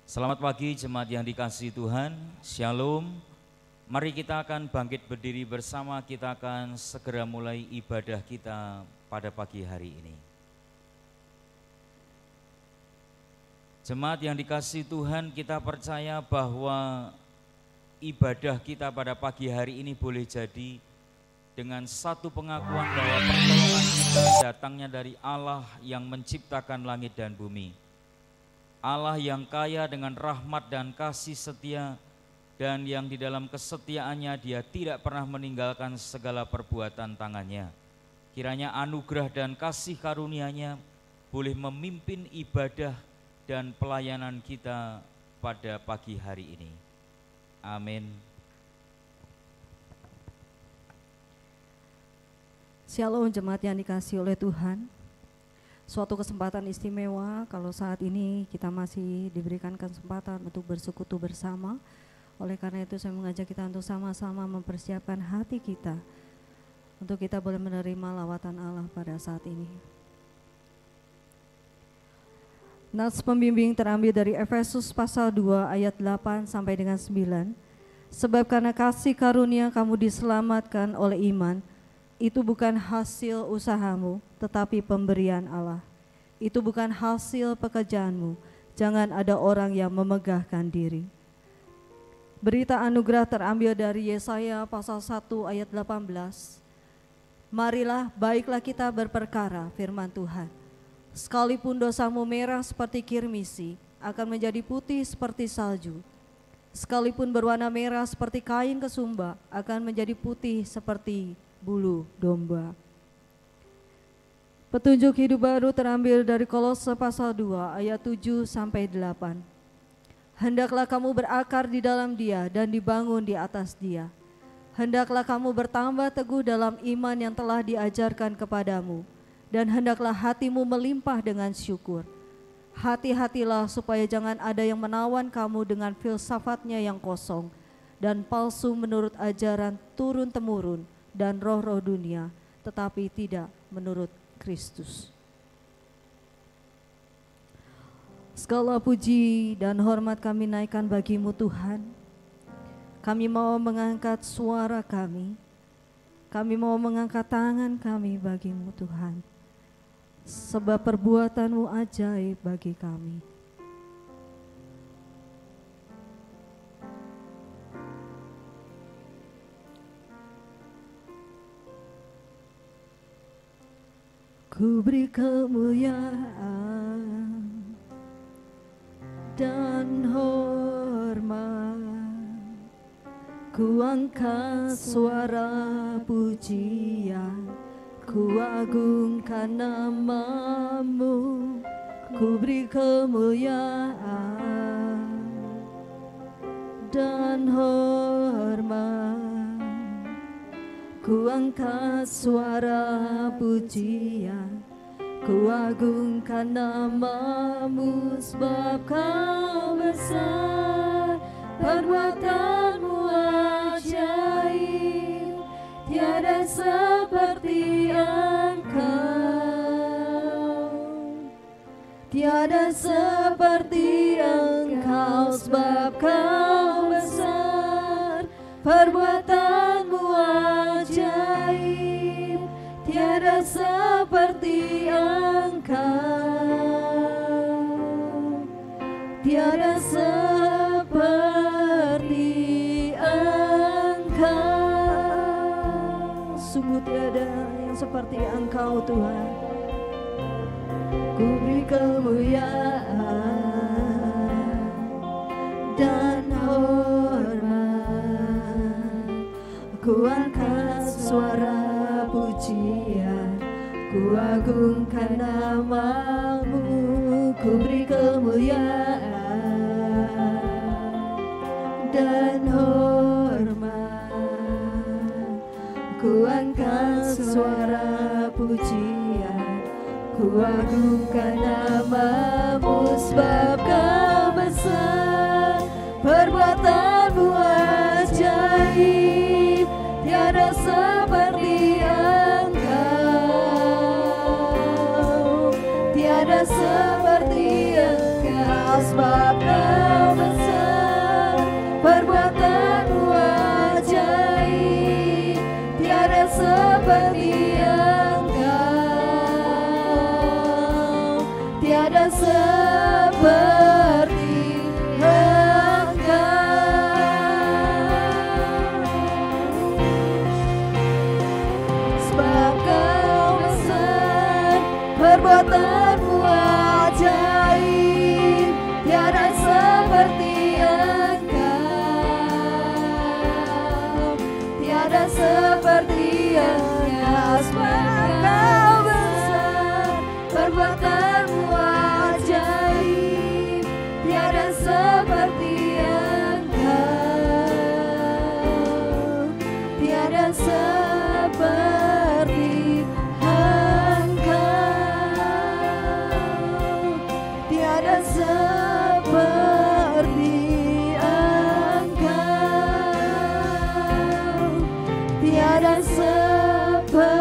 Selamat pagi jemaat yang dikasihi Tuhan, Shalom. Mari kita akan bangkit berdiri bersama, kita akan segera mulai ibadah kita pada pagi hari ini. Jemaat yang dikasihi Tuhan, kita percaya bahwa ibadah kita pada pagi hari ini boleh jadi dengan satu pengakuan bahwa pertolongan kita datangnya dari Allah yang menciptakan langit dan bumi. Allah yang kaya dengan rahmat dan kasih setia, dan yang di dalam kesetiaannya Dia tidak pernah meninggalkan segala perbuatan tangannya. Kiranya anugerah dan kasih karunia-Nya boleh memimpin ibadah dan pelayanan kita pada pagi hari ini. Amin. Shalom jemaat yang dikasihi oleh Tuhan. Suatu kesempatan istimewa kalau saat ini kita masih diberikan kesempatan untuk bersekutu bersama. Oleh karena itu saya mengajak kita untuk sama-sama mempersiapkan hati kita untuk kita boleh menerima lawatan Allah pada saat ini. Nats pembimbing terambil dari Efesus pasal 2 ayat 8 sampai dengan 9. Sebab karena kasih karunia kamu diselamatkan oleh iman, itu bukan hasil usahamu, tetapi pemberian Allah. Itu bukan hasil pekerjaanmu, jangan ada orang yang memegahkan diri. Berita anugerah terambil dari Yesaya pasal 1 ayat 18. Marilah, baiklah kita berperkara, firman Tuhan. Sekalipun dosamu merah seperti kirmisi, akan menjadi putih seperti salju. Sekalipun berwarna merah seperti kain kesumba, akan menjadi putih seperti bulu domba. Petunjuk hidup baru terambil dari Kolose pasal 2 ayat 7 sampai 8. Hendaklah kamu berakar di dalam Dia dan dibangun di atas Dia. Hendaklah kamu bertambah teguh dalam iman yang telah diajarkan kepadamu, dan hendaklah hatimu melimpah dengan syukur. Hati-hatilah supaya jangan ada yang menawan kamu dengan filsafatnya yang kosong dan palsu menurut ajaran turun-temurun dan roh-roh dunia, tetapi tidak menurut Kristus. Segala puji dan hormat kami naikkan bagi-Mu Tuhan. Kami mau mengangkat suara kami mau mengangkat tangan kami bagi-Mu Tuhan, sebab perbuatan-Mu ajaib bagi kami. Ku beri kemuliaan dan hormat, ku angkat suara pujian, ku agungkan nama-Mu, ku beri kemuliaan dan hormat. Ku angkat suara pujian, ku agungkan nama-Mu, sebab Kau besar, perbuatan-Mu ajaib, tiada seperti Engkau, tiada seperti Engkau, sebab Kau besar, perbuatan-Mu ajaib, tiada seperti Engkau, tiada seperti Engkau. Sungguh tiada yang seperti Engkau Tuhan. Ku beri kemuliaan dan hormat, ku angkat suara pujian, ku agungkan nama-Mu, ku beri kemuliaan dan hormat, ku angkat suara pujian, ku agungkan nama-Mu, sebab Kau besar, perbuatan-Mu ajaib, tiada seperti Engkau, tiada seperti Engkau, sebab Kau tiada seperti Engkau. Sebab Kau besar, perbuatanmu ajaib, tiada seperti Engkau, tiada seperti Engkau. Sebab Kau besar, perbuatanmu ajaib, tiada seperti Engkau, tiada seperti Engkau, tiada seperti Engkau, tiada seperti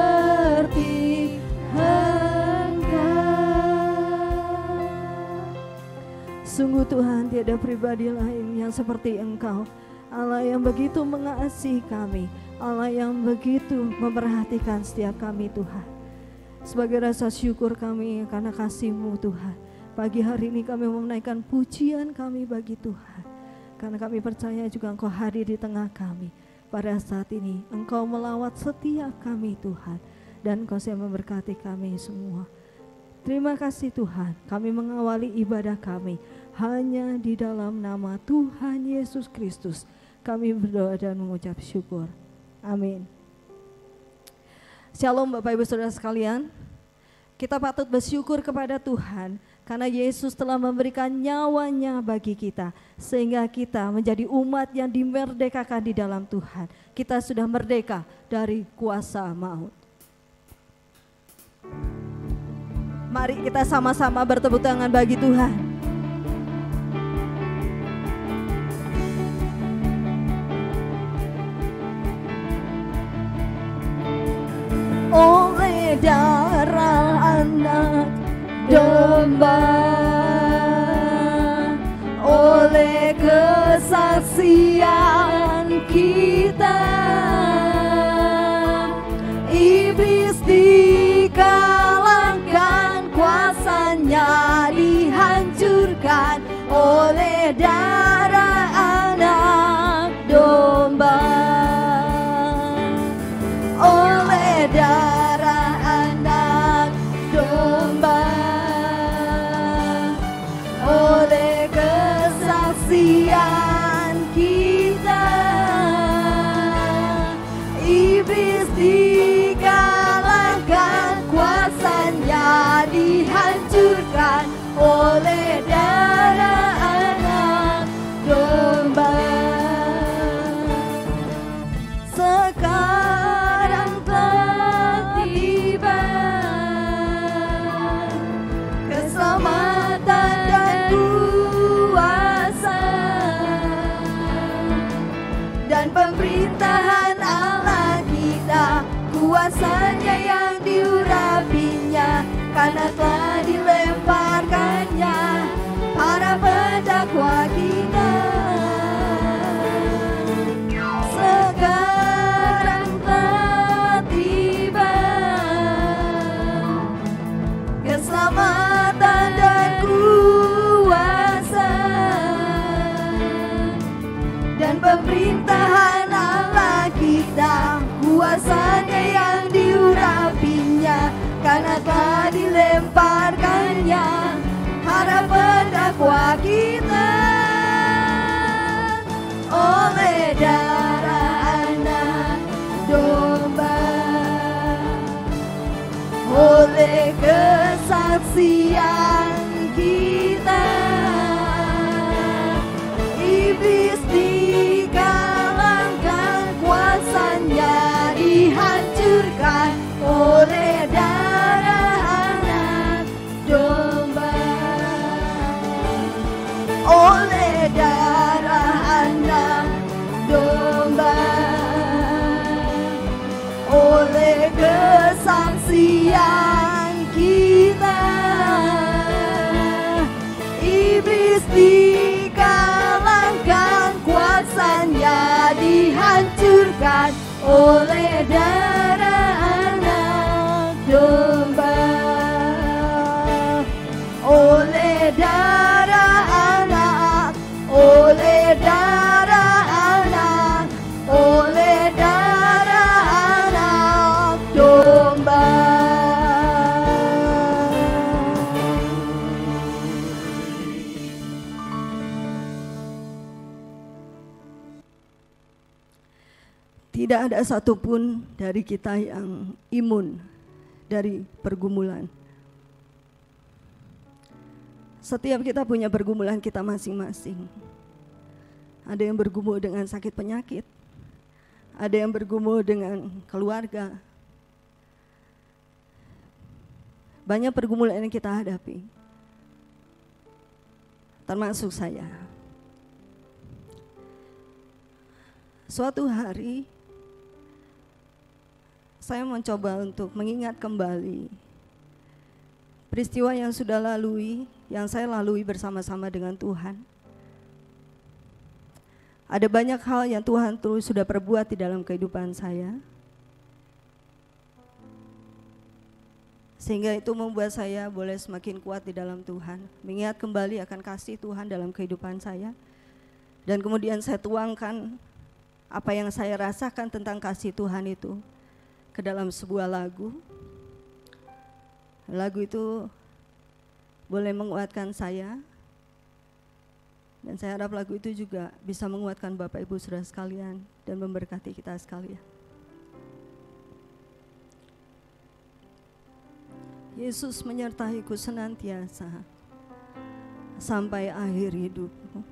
Engkau. Sungguh Tuhan, tiada pribadi lain yang seperti Engkau, Allah yang begitu mengasihi kami, Allah yang begitu memperhatikan setiap kami Tuhan. Sebagai rasa syukur kami karena kasih-Mu Tuhan, pagi hari ini kami menaikkan pujian kami bagi Tuhan, karena kami percaya juga Engkau hadir di tengah kami. Pada saat ini Engkau melawat setiap kami Tuhan, dan Engkau siap memberkati kami semua. Terima kasih Tuhan, kami mengawali ibadah kami hanya di dalam nama Tuhan Yesus Kristus. Kami berdoa dan mengucap syukur. Amin. Shalom Bapak Ibu Saudara sekalian. Kita patut bersyukur kepada Tuhan karena Yesus telah memberikan nyawanya bagi kita, sehingga kita menjadi umat yang dimerdekakan di dalam Tuhan. Kita sudah merdeka dari kuasa maut. Mari kita sama-sama bertepuk tangan bagi Tuhan. Oleh darah anak domba, oleh kesaksian kita, iblis dikalahkan, kuasanya dihancurkan oleh darah anak domba. Oleh darah anak domba, oleh kesaksian kita, iblis dikalahkan, kuasanya dihancurkan oleh darah anak domba. Sekarang telah tiba keselamatan dan kuasa, dan pemerintahan Allah kita, kuasanya yang diurapinya, karena telah dilemparkannya para pendakwa kita. Sekarang telah tiba keselamatan dan kuasa, dan pemerintahan Allah kita, kuasanya yang diurapinya, karena telah dilemparkannya para pendakwa kita. Oleh darah anak domba, oleh kesaksian kita, iblis dikalahkan, kuasanya dihancurkan oleh darah anak domba. Oleh darah anak domba, oleh kesaksian kita, iblis dikalahkan, kuasanya dihancurkan oleh darah anak domba. Tidak ada satupun dari kita yang imun dari pergumulan. Setiap kita punya pergumulan kita masing-masing. Ada yang bergumul dengan sakit penyakit, ada yang bergumul dengan keluarga. Banyak pergumulan yang kita hadapi, termasuk saya. Suatu hari saya mencoba untuk mengingat kembali peristiwa yang sudah lalui, yang saya lalui bersama-sama dengan Tuhan. Ada banyak hal yang Tuhan terus sudah perbuat di dalam kehidupan saya, sehingga itu membuat saya boleh semakin kuat di dalam Tuhan, mengingat kembali akan kasih Tuhan dalam kehidupan saya. Dan kemudian saya tuangkan apa yang saya rasakan tentang kasih Tuhan itu ke dalam sebuah lagu. Lagu itu boleh menguatkan saya, dan saya harap lagu itu juga bisa menguatkan Bapak Ibu Saudara sekalian dan memberkati kita sekalian. Yesus menyertaiku senantiasa sampai akhir hidupku.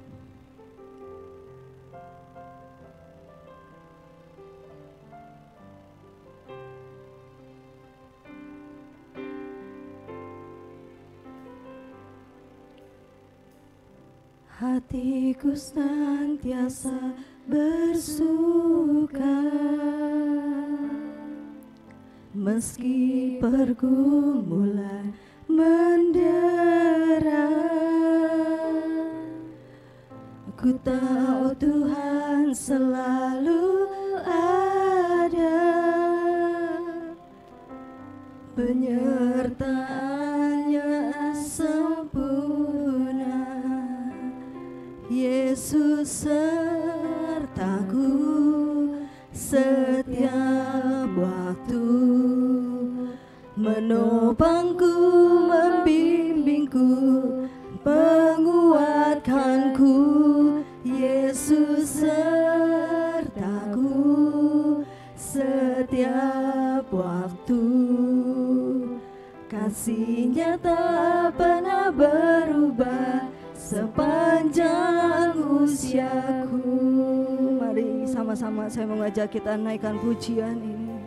Hatiku senantiasa bersuka, meski pergumulan mendera. Ku tahu Tuhan selalu ada, penyertaan-Nya sempurna. Yesus sertaku setiap waktu, menopangku, membimbingku, menguatkanku. Yesus sertaku setiap waktu, kasih-Nya tak pernah berubah sepanjang usiaku. Mari sama-sama saya mengajak kita naikkan pujian ini.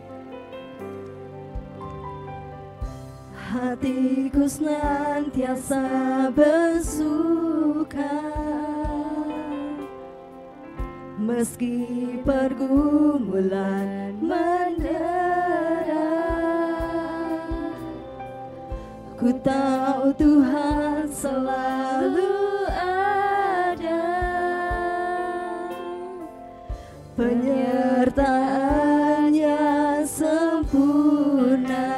Hatiku senantiasa bersuka, meski pergumulan mendera. Ku tahu Tuhan selalu ada, penyertaan-Nya sempurna.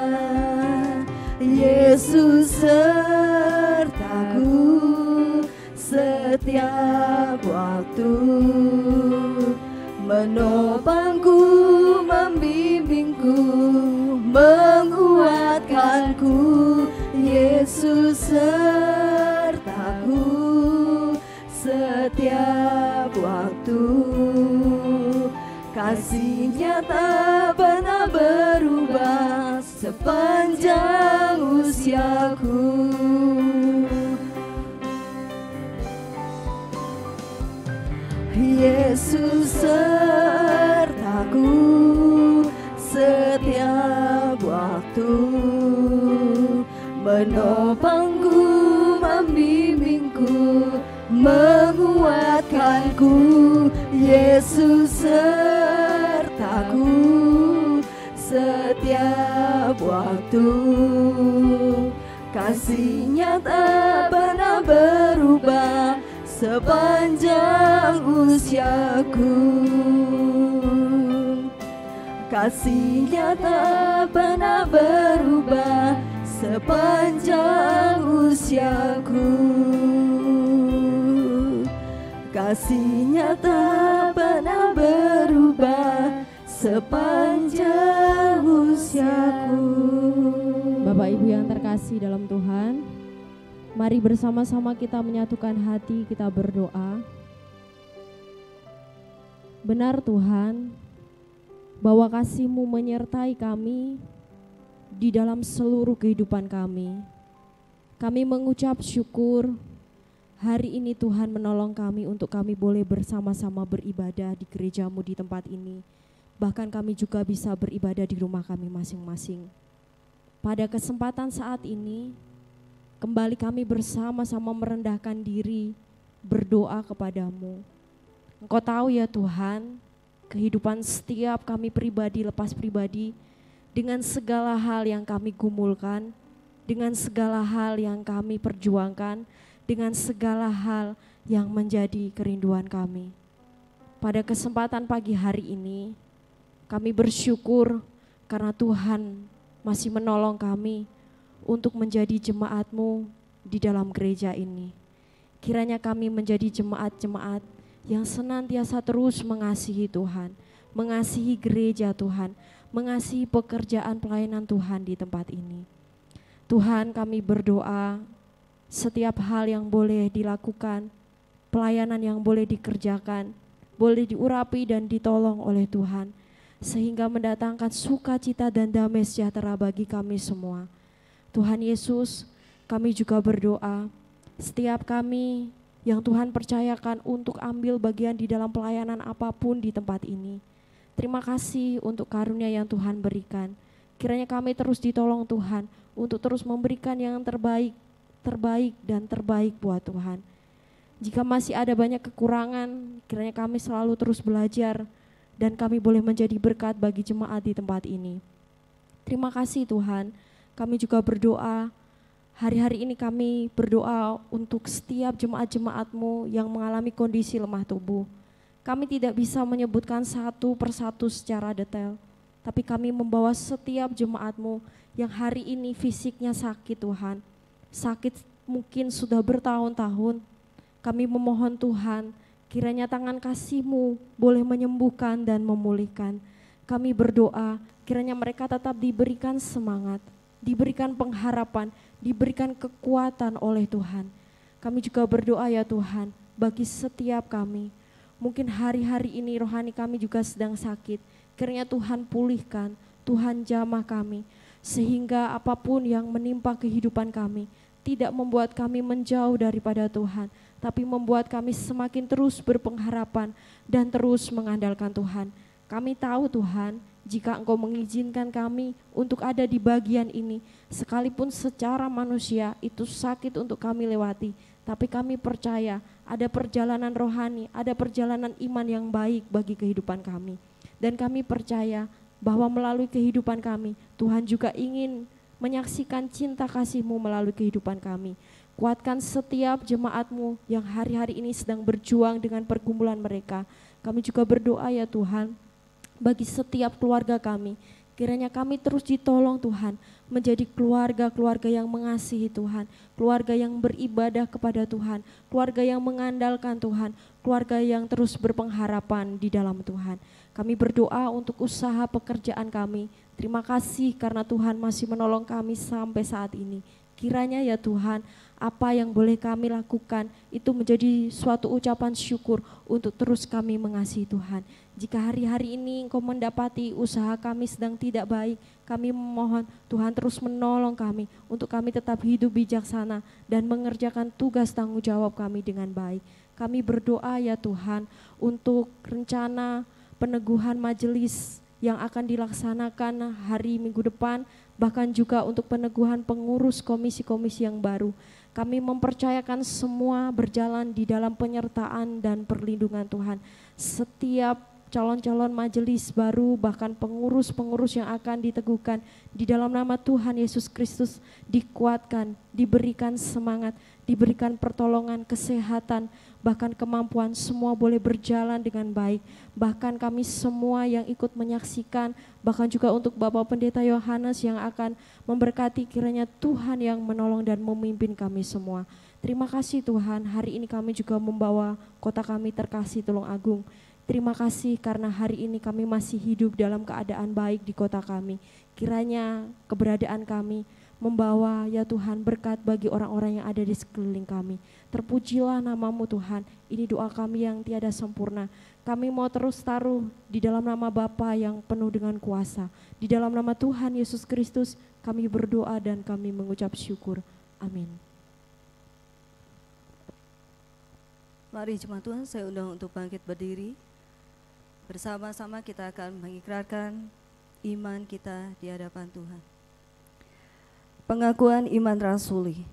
Yesus sertaku setiap waktu, menopangku, membimbingku, menguatkanku. Yesus sertaku setiap waktu, kasih-Nya tak pernah berubah sepanjang usiaku. Yesus sertaku setiap waktu, menopangku, membimbingku, menguatkanku. Yesus sertaku setiap waktu, kasih-Nya tak pernah berubah sepanjang usiaku. Kasih-Nya tak pernah berubah sepanjang usiaku. Kasih-Nya tak pernah berubah sepanjang usiaku. Bapak Ibu yang terkasih dalam Tuhan, mari bersama-sama kita menyatukan hati, kita berdoa. Benar Tuhan, bahwa kasih-Mu menyertai kami di dalam seluruh kehidupan kami. Kami mengucap syukur hari ini Tuhan menolong kami untuk kami boleh bersama-sama beribadah di gereja-Mu di tempat ini. Bahkan kami juga bisa beribadah di rumah kami masing-masing. Pada kesempatan saat ini, kembali kami bersama-sama merendahkan diri, berdoa kepada-Mu. Engkau tahu ya Tuhan, kehidupan setiap kami pribadi lepas pribadi, dengan segala hal yang kami gumulkan, dengan segala hal yang kami perjuangkan, dengan segala hal yang menjadi kerinduan kami. Pada kesempatan pagi hari ini, kami bersyukur karena Tuhan masih menolong kami untuk menjadi jemaat-Mu di dalam gereja ini. Kiranya kami menjadi jemaat-jemaat yang senantiasa terus mengasihi Tuhan, mengasihi gereja Tuhan, mengasihi pekerjaan pelayanan Tuhan di tempat ini. Tuhan, kami berdoa setiap hal yang boleh dilakukan, pelayanan yang boleh dikerjakan, boleh diurapi dan ditolong oleh Tuhan, sehingga mendatangkan sukacita dan damai sejahtera bagi kami semua. Tuhan Yesus, kami juga berdoa setiap kami yang Tuhan percayakan untuk ambil bagian di dalam pelayanan apapun di tempat ini. Terima kasih untuk karunia yang Tuhan berikan. Kiranya kami terus ditolong Tuhan untuk terus memberikan yang terbaik dan terbaik buat Tuhan. Jika masih ada banyak kekurangan, kiranya kami selalu terus belajar dan kami boleh menjadi berkat bagi jemaat di tempat ini. Terima kasih Tuhan. Kami juga berdoa, hari-hari ini kami berdoa untuk setiap jemaat-jemaat-Mu yang mengalami kondisi lemah tubuh. Kami tidak bisa menyebutkan satu persatu secara detail, tapi kami membawa setiap jemaat-Mu yang hari ini fisiknya sakit Tuhan. Sakit mungkin sudah bertahun-tahun. Kami memohon Tuhan, kiranya tangan kasih-Mu boleh menyembuhkan dan memulihkan. Kami berdoa, kiranya mereka tetap diberikan semangat, diberikan pengharapan, diberikan kekuatan oleh Tuhan. Kami juga berdoa ya Tuhan, bagi setiap kami. Mungkin hari-hari ini rohani kami juga sedang sakit. Kiranya Tuhan pulihkan, Tuhan jamah kami. Sehingga apapun yang menimpa kehidupan kami, tidak membuat kami menjauh daripada Tuhan, tapi membuat kami semakin terus berpengharapan dan terus mengandalkan Tuhan. Kami tahu Tuhan, jika Engkau mengizinkan kami untuk ada di bagian ini, sekalipun secara manusia itu sakit untuk kami lewati, tapi kami percaya ada perjalanan rohani, ada perjalanan iman yang baik bagi kehidupan kami. Dan kami percaya bahwa melalui kehidupan kami, Tuhan juga ingin menyaksikan cinta kasih-Mu melalui kehidupan kami. Kuatkan setiap jemaat-Mu yang hari-hari ini sedang berjuang dengan pergumulan mereka. Kami juga berdoa ya Tuhan, bagi setiap keluarga kami, kiranya kami terus ditolong Tuhan, menjadi keluarga-keluarga yang mengasihi Tuhan, keluarga yang beribadah kepada Tuhan, keluarga yang mengandalkan Tuhan, keluarga yang terus berpengharapan di dalam Tuhan. Kami berdoa untuk usaha pekerjaan kami. Terima kasih karena Tuhan masih menolong kami sampai saat ini. Kiranya ya Tuhan, apa yang boleh kami lakukan itu menjadi suatu ucapan syukur untuk terus kami mengasihi Tuhan. Jika hari-hari ini Engkau mendapati usaha kami sedang tidak baik, kami memohon Tuhan terus menolong kami untuk kami tetap hidup bijaksana dan mengerjakan tugas tanggung jawab kami dengan baik. Kami berdoa ya Tuhan untuk rencana peneguhan majelis yang akan dilaksanakan hari Minggu depan, bahkan juga untuk peneguhan pengurus komisi-komisi yang baru. Kami mempercayakan semua berjalan di dalam penyertaan dan perlindungan Tuhan. Setiap calon-calon majelis baru, bahkan pengurus-pengurus yang akan diteguhkan di dalam nama Tuhan Yesus Kristus dikuatkan, diberikan semangat, diberikan pertolongan, kesehatan, bahkan kemampuan, semua boleh berjalan dengan baik. Bahkan kami semua yang ikut menyaksikan, bahkan juga untuk Bapak Pendeta Yohanes yang akan memberkati, kiranya Tuhan yang menolong dan memimpin kami semua. Terima kasih Tuhan, hari ini kami juga membawa kota kami terkasih Tulung Agung. Terima kasih karena hari ini kami masih hidup dalam keadaan baik di kota kami. Kiranya keberadaan kami membawa ya Tuhan berkat bagi orang-orang yang ada di sekeliling kami. Terpujilah nama-Mu Tuhan, ini doa kami yang tiada sempurna. Kami mau terus taruh di dalam nama Bapa yang penuh dengan kuasa. Di dalam nama Tuhan Yesus Kristus kami berdoa dan kami mengucap syukur. Amin. Mari jemaat Tuhan, saya undang untuk bangkit berdiri. Bersama-sama kita akan mengikrarkan iman kita di hadapan Tuhan. Pengakuan iman rasuli.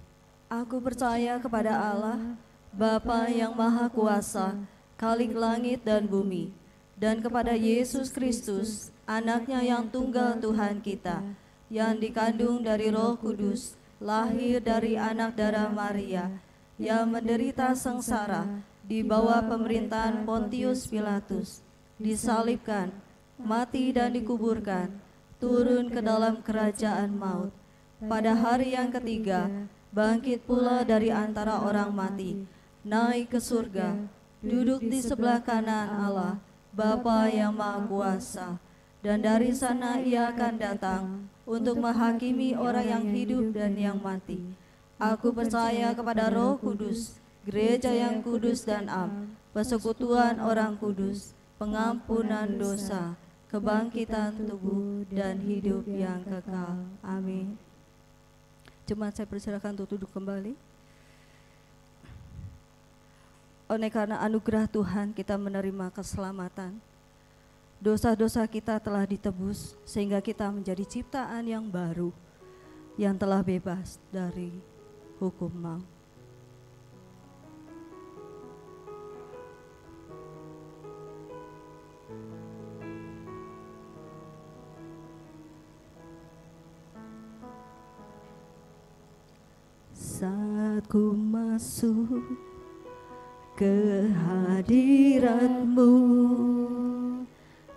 Aku percaya kepada Allah, Bapa yang Maha Kuasa, Khalik langit dan bumi, dan kepada Yesus Kristus, anaknya yang tunggal Tuhan kita, yang dikandung dari Roh Kudus, lahir dari anak darah Maria, yang menderita sengsara di bawah pemerintahan Pontius Pilatus, disalibkan, mati dan dikuburkan, turun ke dalam kerajaan maut. Pada hari yang ketiga, bangkit pula dari antara orang mati, naik ke surga, duduk di sebelah kanan Allah, Bapa yang Maha Kuasa, dan dari sana ia akan datang untuk menghakimi orang yang hidup dan yang mati. Aku percaya kepada Roh Kudus, gereja yang kudus dan am, persekutuan orang kudus, pengampunan dosa, kebangkitan tubuh dan hidup yang kekal. Amin. Jemaat, saya persilakan untuk duduk kembali. Oleh karena anugerah Tuhan kita menerima keselamatan. Dosa-dosa kita telah ditebus sehingga kita menjadi ciptaan yang baru yang telah bebas dari hukum maut. Saat ku masuk ke hadirat-Mu,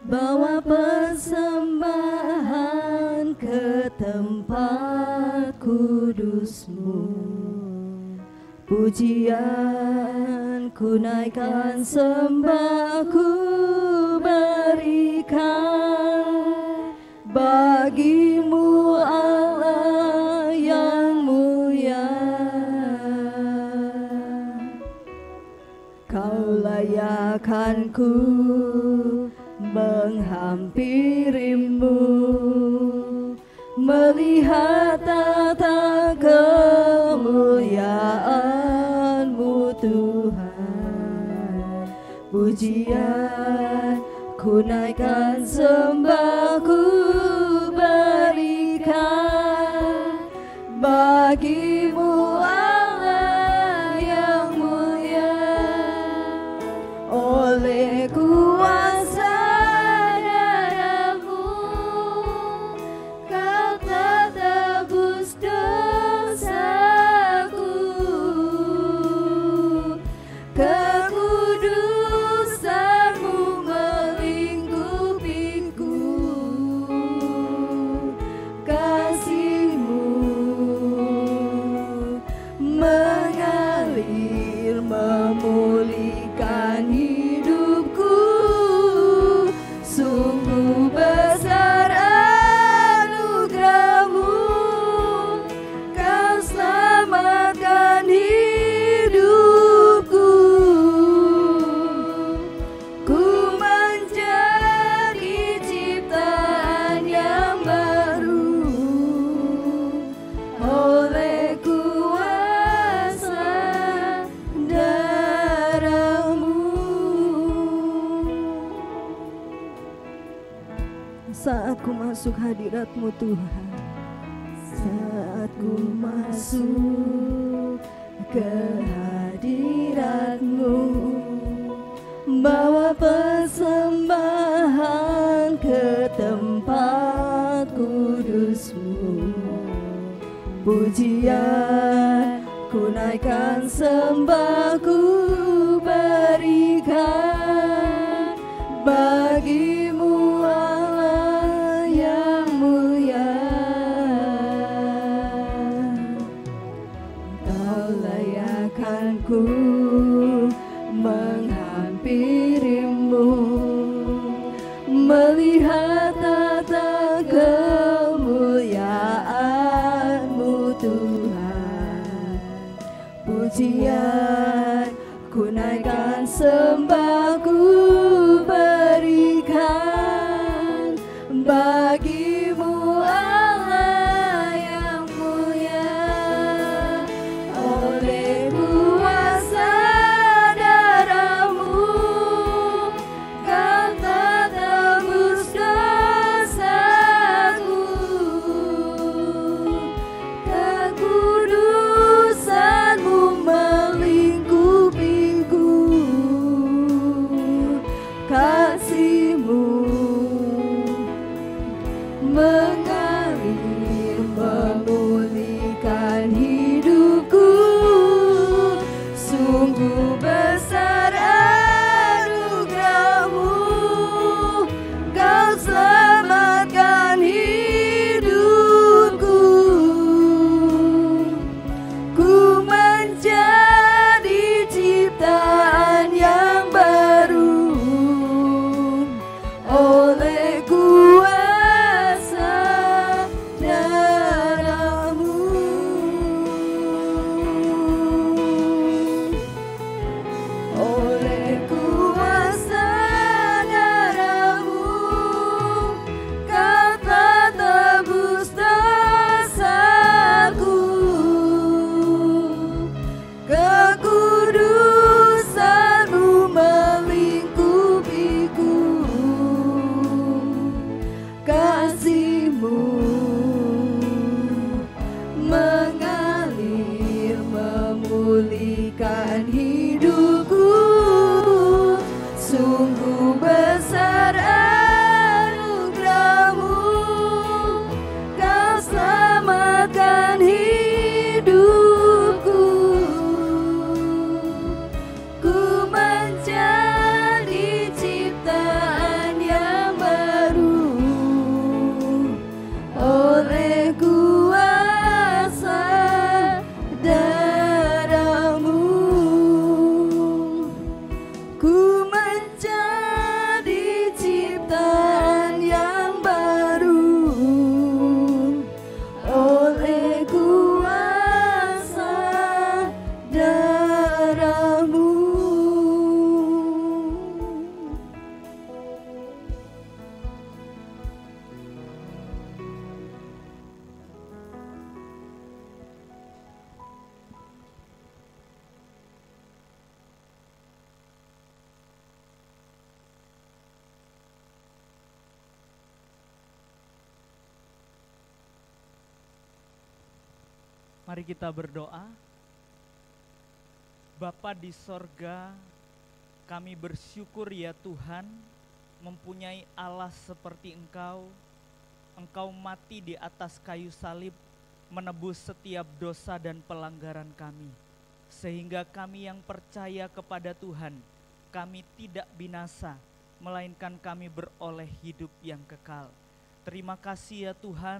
bawa persembahan ke tempat kudus-Mu. Pujian ku naikkan, sembah ku berikan bagi-Mu Allah yang mulia. Kau layakkan ku menghampiri-Mu, melihat tata kemuliaan-Mu Tuhan. Pujian ku naikkan, sembah ku berikan bagi-Mu Allah yang mulia. Oleh kuasa darah-Mu, Kau telah tebus dosaku. Kekudusan-Mu melingkupiku, kasih-Mu mengalir memulihkan hidupku. Sungguh besar anugerah-Mu, Kau selamatkan hidupku. Ku menjadi ciptaan yang baru oleh kuasa darah-Mu. Saat ku masuk hadirat-Mu Tuhan, saat ku masuk ke hadirat-Mu, bawa persembahan ke tempat kudus-Mu. Pujian ku naikkan, sembah ku berikan bagi-Mu Allah yang mulia. Kau layakkan ku menghampiri-Mu, melihat tata kemuliaan-Mu Tuhan. Pujian ku naikkan, sembah ku Mari kita berdoa. Bapa di sorga, kami bersyukur ya Tuhan, mempunyai Allah seperti Engkau. Engkau mati di atas kayu salib, menebus setiap dosa dan pelanggaran kami. Sehingga kami yang percaya kepada Tuhan, kami tidak binasa, melainkan kami beroleh hidup yang kekal. Terima kasih ya Tuhan,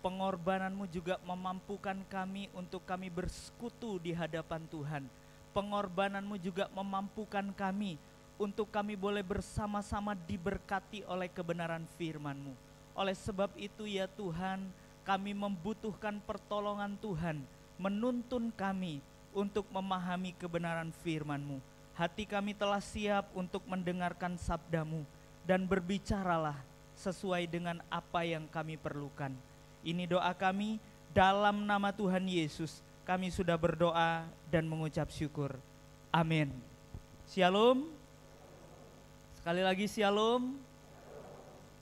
pengorbananmu juga memampukan kami untuk kami bersekutu di hadapan Tuhan. Pengorbananmu juga memampukan kami untuk kami boleh bersama-sama diberkati oleh kebenaran firman-Mu. Oleh sebab itu ya Tuhan, kami membutuhkan pertolongan Tuhan, menuntun kami untuk memahami kebenaran firman-Mu. Hati kami telah siap untuk mendengarkan sabda-Mu, dan berbicaralah sesuai dengan apa yang kami perlukan. Ini doa kami, dalam nama Tuhan Yesus kami sudah berdoa dan mengucap syukur. Amin. Shalom. Sekali lagi shalom.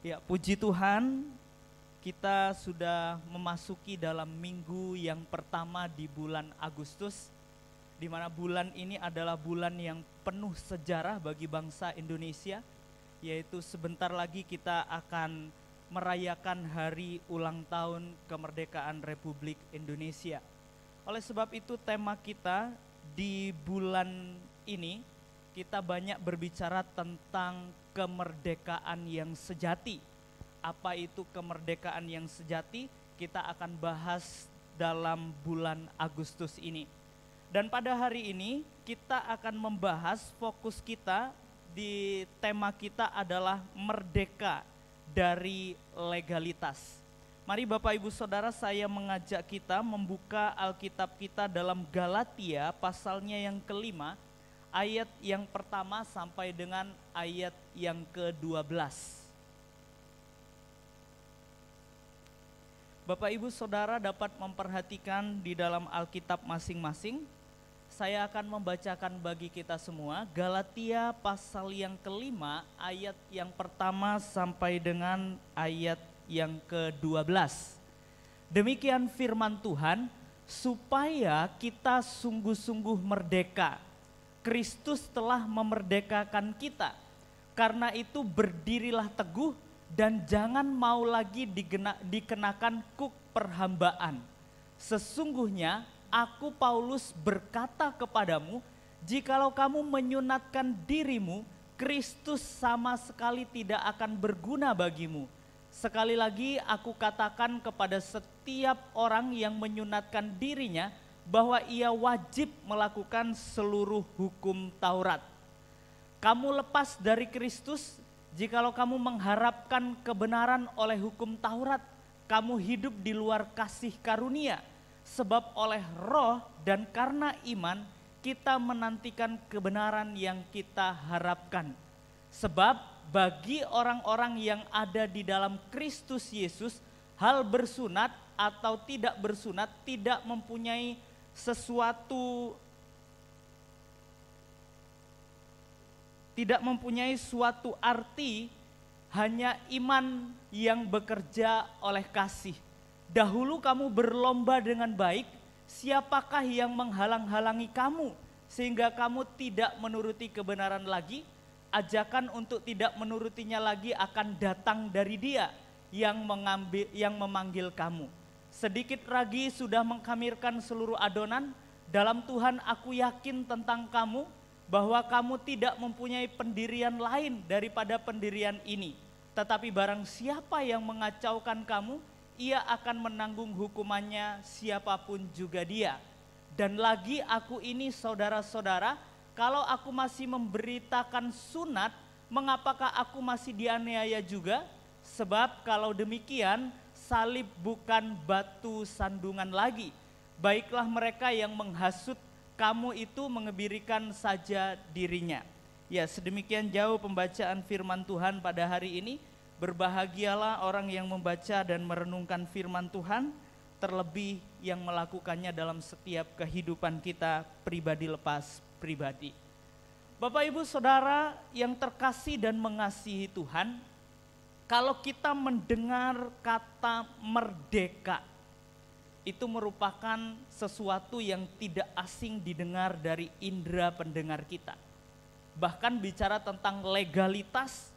Ya, puji Tuhan, kita sudah memasuki dalam minggu yang pertama di bulan Agustus, di mana bulan ini adalah bulan yang penuh sejarah bagi bangsa Indonesia, yaitu sebentar lagi kita akan merayakan hari ulang tahun kemerdekaan Republik Indonesia. Oleh sebab itu tema kita di bulan ini, kita banyak berbicara tentang kemerdekaan yang sejati. Apa itu kemerdekaan yang sejati? Kita akan bahas dalam bulan Agustus ini. Dan pada hari ini kita akan membahas, fokus kita di tema kita adalah merdeka dari legalitas. Mari Bapak Ibu Saudara, saya mengajak kita membuka Alkitab kita dalam Galatia pasalnya yang kelima, ayat yang pertama sampai dengan ayat yang ke-12. Bapak Ibu Saudara dapat memperhatikan di dalam Alkitab masing-masing. Saya akan membacakan bagi kita semua Galatia pasal yang kelima, ayat yang pertama sampai dengan ayat yang ke-12. Demikian firman Tuhan, supaya kita sungguh-sungguh merdeka. Kristus telah memerdekakan kita. Karena itu berdirilah teguh dan jangan mau lagi dikenakan kuk perhambaan. Sesungguhnya aku Paulus berkata kepadamu, jikalau kamu menyunatkan dirimu, Kristus sama sekali tidak akan berguna bagimu. Sekali lagi aku katakan kepada setiap orang yang menyunatkan dirinya, bahwa ia wajib melakukan seluruh hukum Taurat. Kamu lepas dari Kristus, jikalau kamu mengharapkan kebenaran oleh hukum Taurat, kamu hidup di luar kasih karunia. Sebab oleh roh dan karena iman, kita menantikan kebenaran yang kita harapkan. Sebab bagi orang-orang yang ada di dalam Kristus Yesus, hal bersunat atau tidak bersunat tidak mempunyai suatu arti, hanya iman yang bekerja oleh kasih. Dahulu kamu berlomba dengan baik, siapakah yang menghalang-halangi kamu sehingga kamu tidak menuruti kebenaran lagi? Ajakan untuk tidak menurutinya lagi akan datang dari Dia yang memanggil kamu. Sedikit lagi sudah mengkhamirkan seluruh adonan. Dalam Tuhan aku yakin tentang kamu, bahwa kamu tidak mempunyai pendirian lain daripada pendirian ini. Tetapi barang siapa yang mengacaukan kamu, ia akan menanggung hukumannya, siapapun juga dia. Dan lagi aku ini saudara-saudara, kalau aku masih memberitakan sunat, mengapakah aku masih dianiaya juga? Sebab kalau demikian, salib bukan batu sandungan lagi. Baiklah mereka yang menghasut kamu itu mengebirikan saja dirinya. Ya, sedemikian jauh pembacaan firman Tuhan pada hari ini. Berbahagialah orang yang membaca dan merenungkan firman Tuhan, terlebih yang melakukannya dalam setiap kehidupan kita pribadi lepas pribadi. Bapak Ibu Saudara yang terkasih dan mengasihi Tuhan, kalau kita mendengar kata merdeka, itu merupakan sesuatu yang tidak asing didengar dari indera pendengar kita. Bahkan bicara tentang legalitas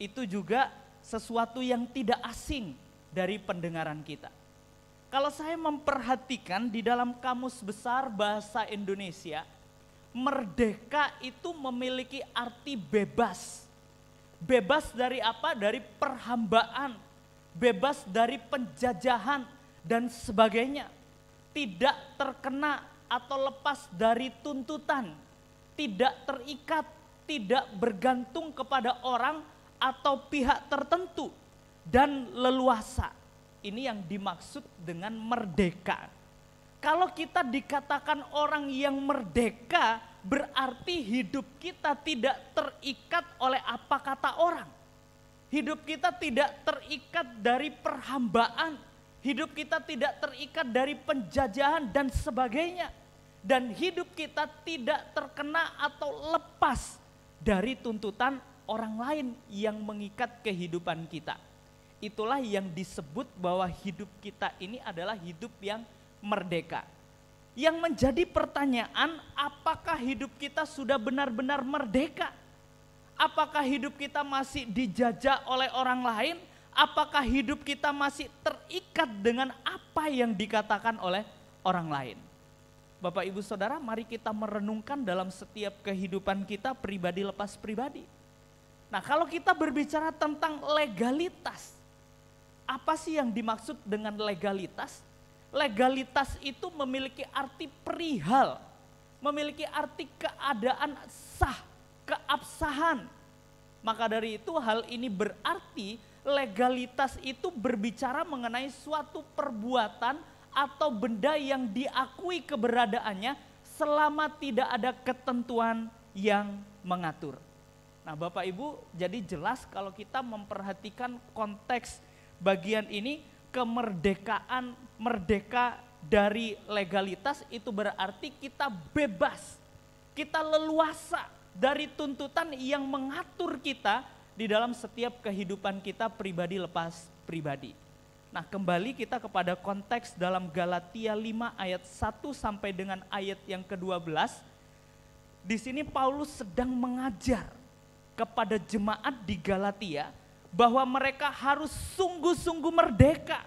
itu juga sesuatu yang tidak asing dari pendengaran kita. Kalau saya memperhatikan di dalam Kamus Besar Bahasa Indonesia, merdeka itu memiliki arti bebas. Bebas dari apa? Dari perhambaan, bebas dari penjajahan dan sebagainya. Tidak terkena atau lepas dari tuntutan, tidak terikat, tidak bergantung kepada orang atau pihak tertentu, dan leluasa. Ini yang dimaksud dengan merdeka. Kalau kita dikatakan orang yang merdeka, berarti hidup kita tidak terikat oleh apa kata orang. Hidup kita tidak terikat dari perhambaan, hidup kita tidak terikat dari penjajahan dan sebagainya. Dan hidup kita tidak terkena atau lepas dari tuntutan orang lain yang mengikat kehidupan kita. Itulah yang disebut bahwa hidup kita ini adalah hidup yang merdeka. Yang menjadi pertanyaan, apakah hidup kita sudah benar-benar merdeka? Apakah hidup kita masih dijajah oleh orang lain? Apakah hidup kita masih terikat dengan apa yang dikatakan oleh orang lain? Bapak Ibu Saudara, mari kita merenungkan dalam setiap kehidupan kita pribadi lepas pribadi. Nah, kalau kita berbicara tentang legalitas, apa sih yang dimaksud dengan legalitas? Legalitas itu memiliki arti perihal, memiliki arti keadaan sah, keabsahan. Maka dari itu hal ini berarti legalitas itu berbicara mengenai suatu perbuatan atau benda yang diakui keberadaannya selama tidak ada ketentuan yang mengatur. Nah, Bapak Ibu, jadi jelas kalau kita memperhatikan konteks bagian ini, kemerdekaan, merdeka dari legalitas itu berarti kita bebas, kita leluasa dari tuntutan yang mengatur kita di dalam setiap kehidupan kita pribadi lepas pribadi. Nah, kembali kita kepada konteks dalam Galatia 5 ayat 1 sampai dengan ayat yang ke-12. Di sini Paulus sedang mengajar kepada jemaat di Galatia bahwa mereka harus sungguh-sungguh merdeka.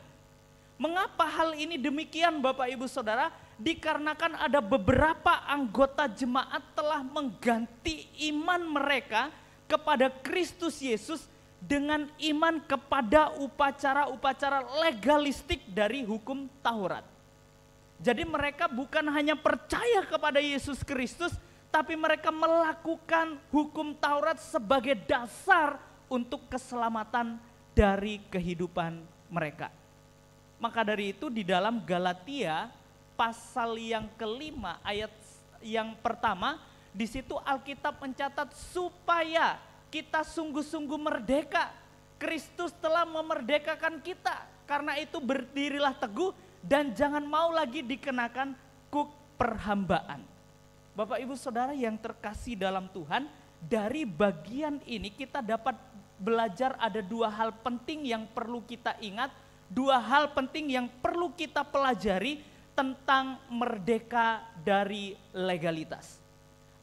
Mengapa hal ini demikian Bapak Ibu Saudara? Dikarenakan ada beberapa anggota jemaat telah mengganti iman mereka kepada Kristus Yesus dengan iman kepada upacara-upacara legalistik dari hukum Taurat. Jadi mereka bukan hanya percaya kepada Yesus Kristus, tapi mereka melakukan hukum Taurat sebagai dasar untuk keselamatan dari kehidupan mereka. Maka dari itu di dalam Galatia pasal yang kelima ayat yang pertama, di situ Alkitab mencatat supaya kita sungguh-sungguh merdeka. Kristus telah memerdekakan kita. Karena itu berdirilah teguh dan jangan mau lagi dikenakan kuk perhambaan. Bapak Ibu Saudara yang terkasih dalam Tuhan, dari bagian ini kita dapat belajar ada dua hal penting yang perlu kita ingat, dua hal penting yang perlu kita pelajari tentang merdeka dari legalitas.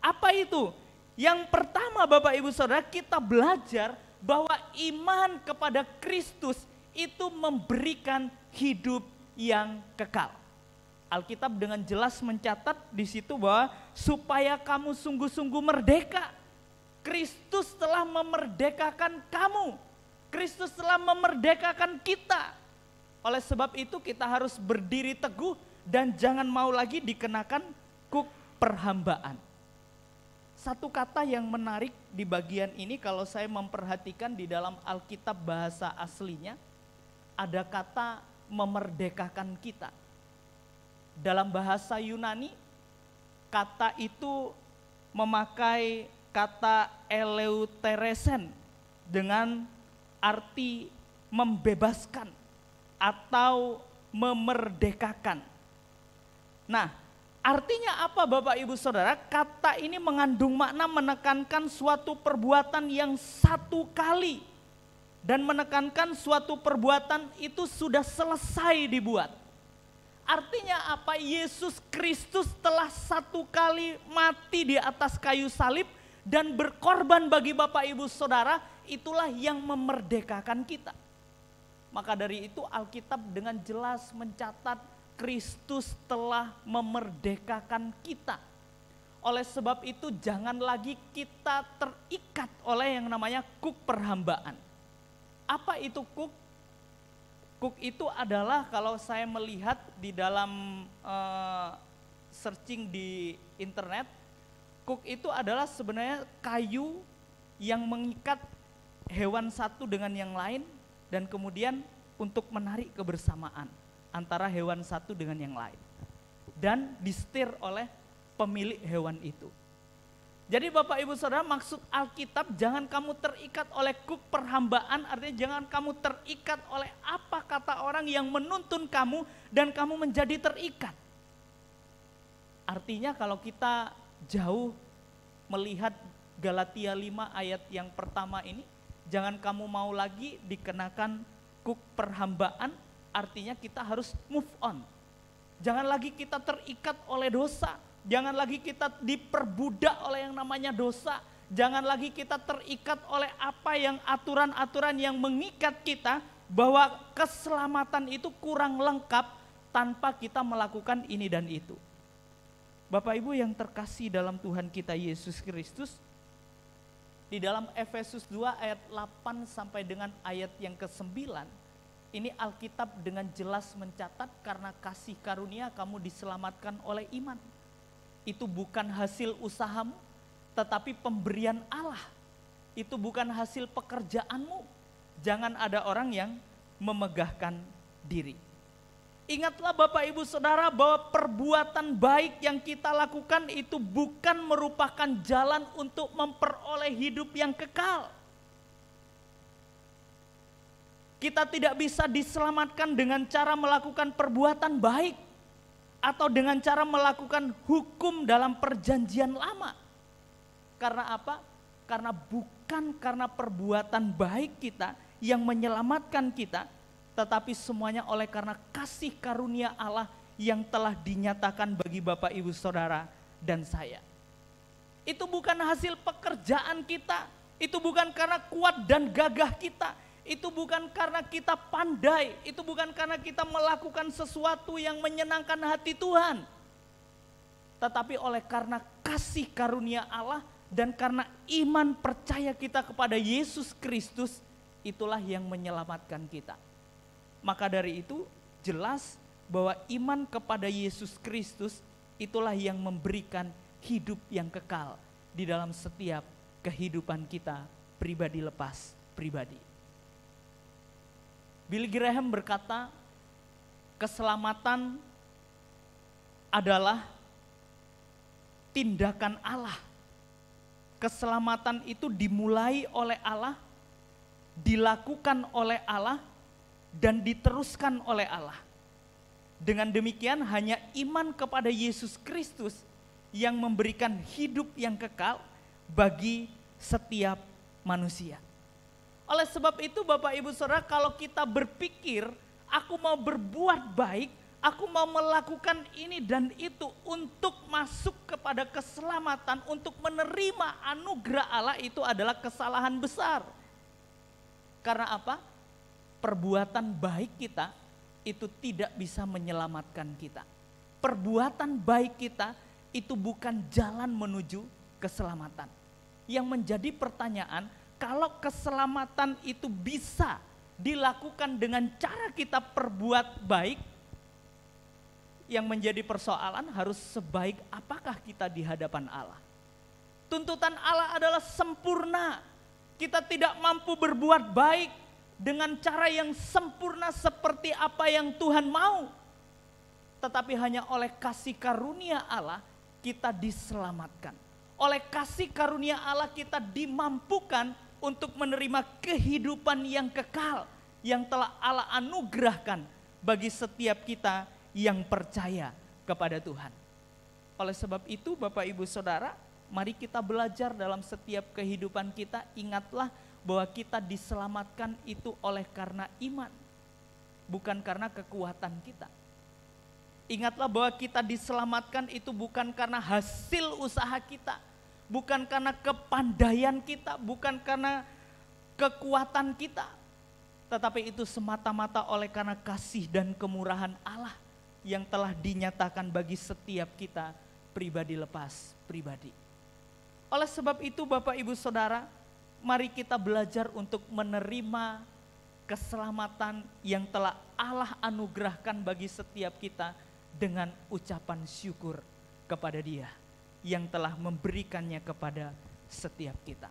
Apa itu? Yang pertama Bapak Ibu Saudara, kita belajar bahwa iman kepada Kristus itu memberikan hidup yang kekal. Alkitab dengan jelas mencatat di situ bahwa supaya kamu sungguh-sungguh merdeka. Kristus telah memerdekakan kamu. Kristus telah memerdekakan kita. Oleh sebab itu kita harus berdiri teguh dan jangan mau lagi dikenakan kuk perhambaan. Satu kata yang menarik di bagian ini kalau saya memperhatikan di dalam Alkitab bahasa aslinya, ada kata memerdekakan kita. Dalam bahasa Yunani, kata itu memakai kata eleuteresen dengan arti membebaskan atau memerdekakan. Nah, artinya apa Bapak Ibu Saudara? Kata ini mengandung makna menekankan suatu perbuatan yang satu kali dan menekankan suatu perbuatan itu sudah selesai dibuat. Artinya apa? Yesus Kristus telah satu kali mati di atas kayu salib dan berkorban bagi Bapak Ibu Saudara, itulah yang memerdekakan kita. Maka dari itu Alkitab dengan jelas mencatat Kristus telah memerdekakan kita. Oleh sebab itu jangan lagi kita terikat oleh yang namanya kuk perhambaan. Apa itu kuk? Kuk itu adalah kalau saya melihat di dalam searching di internet, kuk itu adalah sebenarnya kayu yang mengikat hewan satu dengan yang lain dan kemudian untuk menarik kebersamaan antara hewan satu dengan yang lain. Dan disetir oleh pemilik hewan itu. Jadi Bapak Ibu Saudara, maksud Alkitab jangan kamu terikat oleh kuk perhambaan, artinya jangan kamu terikat oleh apa kata orang yang menuntun kamu dan kamu menjadi terikat. Artinya kalau kita jauh melihat Galatia 5 ayat yang pertama ini, jangan kamu mau lagi dikenakan kuk perhambaan, artinya kita harus move on. Jangan lagi kita terikat oleh dosa. Jangan lagi kita diperbudak oleh yang namanya dosa. Jangan lagi kita terikat oleh apa yang aturan-aturan yang mengikat kita, bahwa keselamatan itu kurang lengkap tanpa kita melakukan ini dan itu. Bapak Ibu yang terkasih dalam Tuhan kita Yesus Kristus, di dalam Efesus 2 ayat 8 sampai dengan ayat yang ke-9, ini Alkitab dengan jelas mencatat karena kasih karunia kamu diselamatkan oleh iman. Itu bukan hasil usahamu, tetapi pemberian Allah. Itu bukan hasil pekerjaanmu. Jangan ada orang yang memegahkan diri. Ingatlah Bapak Ibu Saudara bahwa perbuatan baik yang kita lakukan itu bukan merupakan jalan untuk memperoleh hidup yang kekal. Kita tidak bisa diselamatkan dengan cara melakukan perbuatan baik atau dengan cara melakukan hukum dalam perjanjian lama. Karena apa? Karena bukan karena perbuatan baik kita yang menyelamatkan kita, tetapi semuanya oleh karena kasih karunia Allah yang telah dinyatakan bagi Bapak Ibu Saudara dan saya. Itu bukan hasil pekerjaan kita, itu bukan karena kuat dan gagah kita, itu bukan karena kita pandai, itu bukan karena kita melakukan sesuatu yang menyenangkan hati Tuhan. Tetapi oleh karena kasih karunia Allah dan karena iman percaya kita kepada Yesus Kristus, itulah yang menyelamatkan kita. Maka dari itu jelas bahwa iman kepada Yesus Kristus itulah yang memberikan hidup yang kekal di dalam setiap kehidupan kita pribadi lepas pribadi. Billy Graham berkata, keselamatan adalah tindakan Allah. Keselamatan itu dimulai oleh Allah, dilakukan oleh Allah, dan diteruskan oleh Allah. Dengan demikian hanya iman kepada Yesus Kristus yang memberikan hidup yang kekal bagi setiap manusia. Oleh sebab itu Bapak Ibu Saudara, kalau kita berpikir aku mau berbuat baik, aku mau melakukan ini dan itu untuk masuk kepada keselamatan, untuk menerima anugerah Allah, itu adalah kesalahan besar. Karena apa? Perbuatan baik kita itu tidak bisa menyelamatkan kita. Perbuatan baik kita itu bukan jalan menuju keselamatan. Yang menjadi pertanyaan, kalau keselamatan itu bisa dilakukan dengan cara kita perbuat baik, yang menjadi persoalan harus sebaik apakah kita di hadapan Allah. Tuntutan Allah adalah sempurna. Kita tidak mampu berbuat baik dengan cara yang sempurna seperti apa yang Tuhan mau. Tetapi hanya oleh kasih karunia Allah kita diselamatkan. Oleh kasih karunia Allah kita dimampukan untuk menerima kehidupan yang kekal yang telah Allah anugerahkan bagi setiap kita yang percaya kepada Tuhan. Oleh sebab itu Bapak Ibu Saudara, mari kita belajar dalam setiap kehidupan kita, ingatlah bahwa kita diselamatkan itu oleh karena iman, bukan karena kekuatan kita. Ingatlah bahwa kita diselamatkan itu bukan karena hasil usaha kita, bukan karena kepandaian kita, bukan karena kekuatan kita, tetapi itu semata-mata oleh karena kasih dan kemurahan Allah yang telah dinyatakan bagi setiap kita pribadi lepas pribadi. Oleh sebab itu Bapak Ibu Saudara, mari kita belajar untuk menerima keselamatan yang telah Allah anugerahkan bagi setiap kita dengan ucapan syukur kepada Dia yang telah memberikannya kepada setiap kita.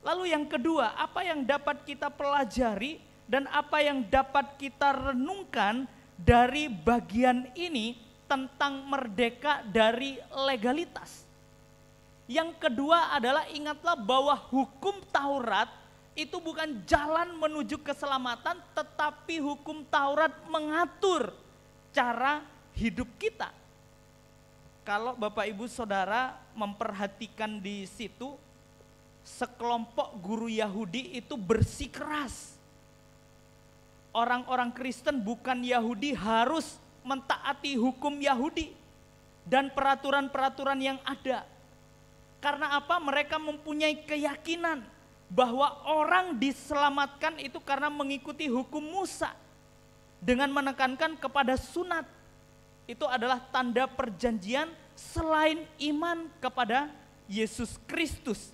Lalu yang kedua, apa yang dapat kita pelajari dan apa yang dapat kita renungkan dari bagian ini tentang merdeka dari legalitas. Yang kedua adalah ingatlah bahwa hukum Taurat itu bukan jalan menuju keselamatan, tetapi hukum Taurat mengatur cara hidup kita. Kalau Bapak Ibu Saudara memperhatikan di situ, sekelompok guru Yahudi itu bersikeras. Orang-orang Kristen bukan Yahudi harus mentaati hukum Yahudi dan peraturan-peraturan yang ada. Karena apa? Mereka mempunyai keyakinan bahwa orang diselamatkan itu karena mengikuti hukum Musa. Dengan menekankan kepada sunat. Itu adalah tanda perjanjian selain iman kepada Yesus Kristus.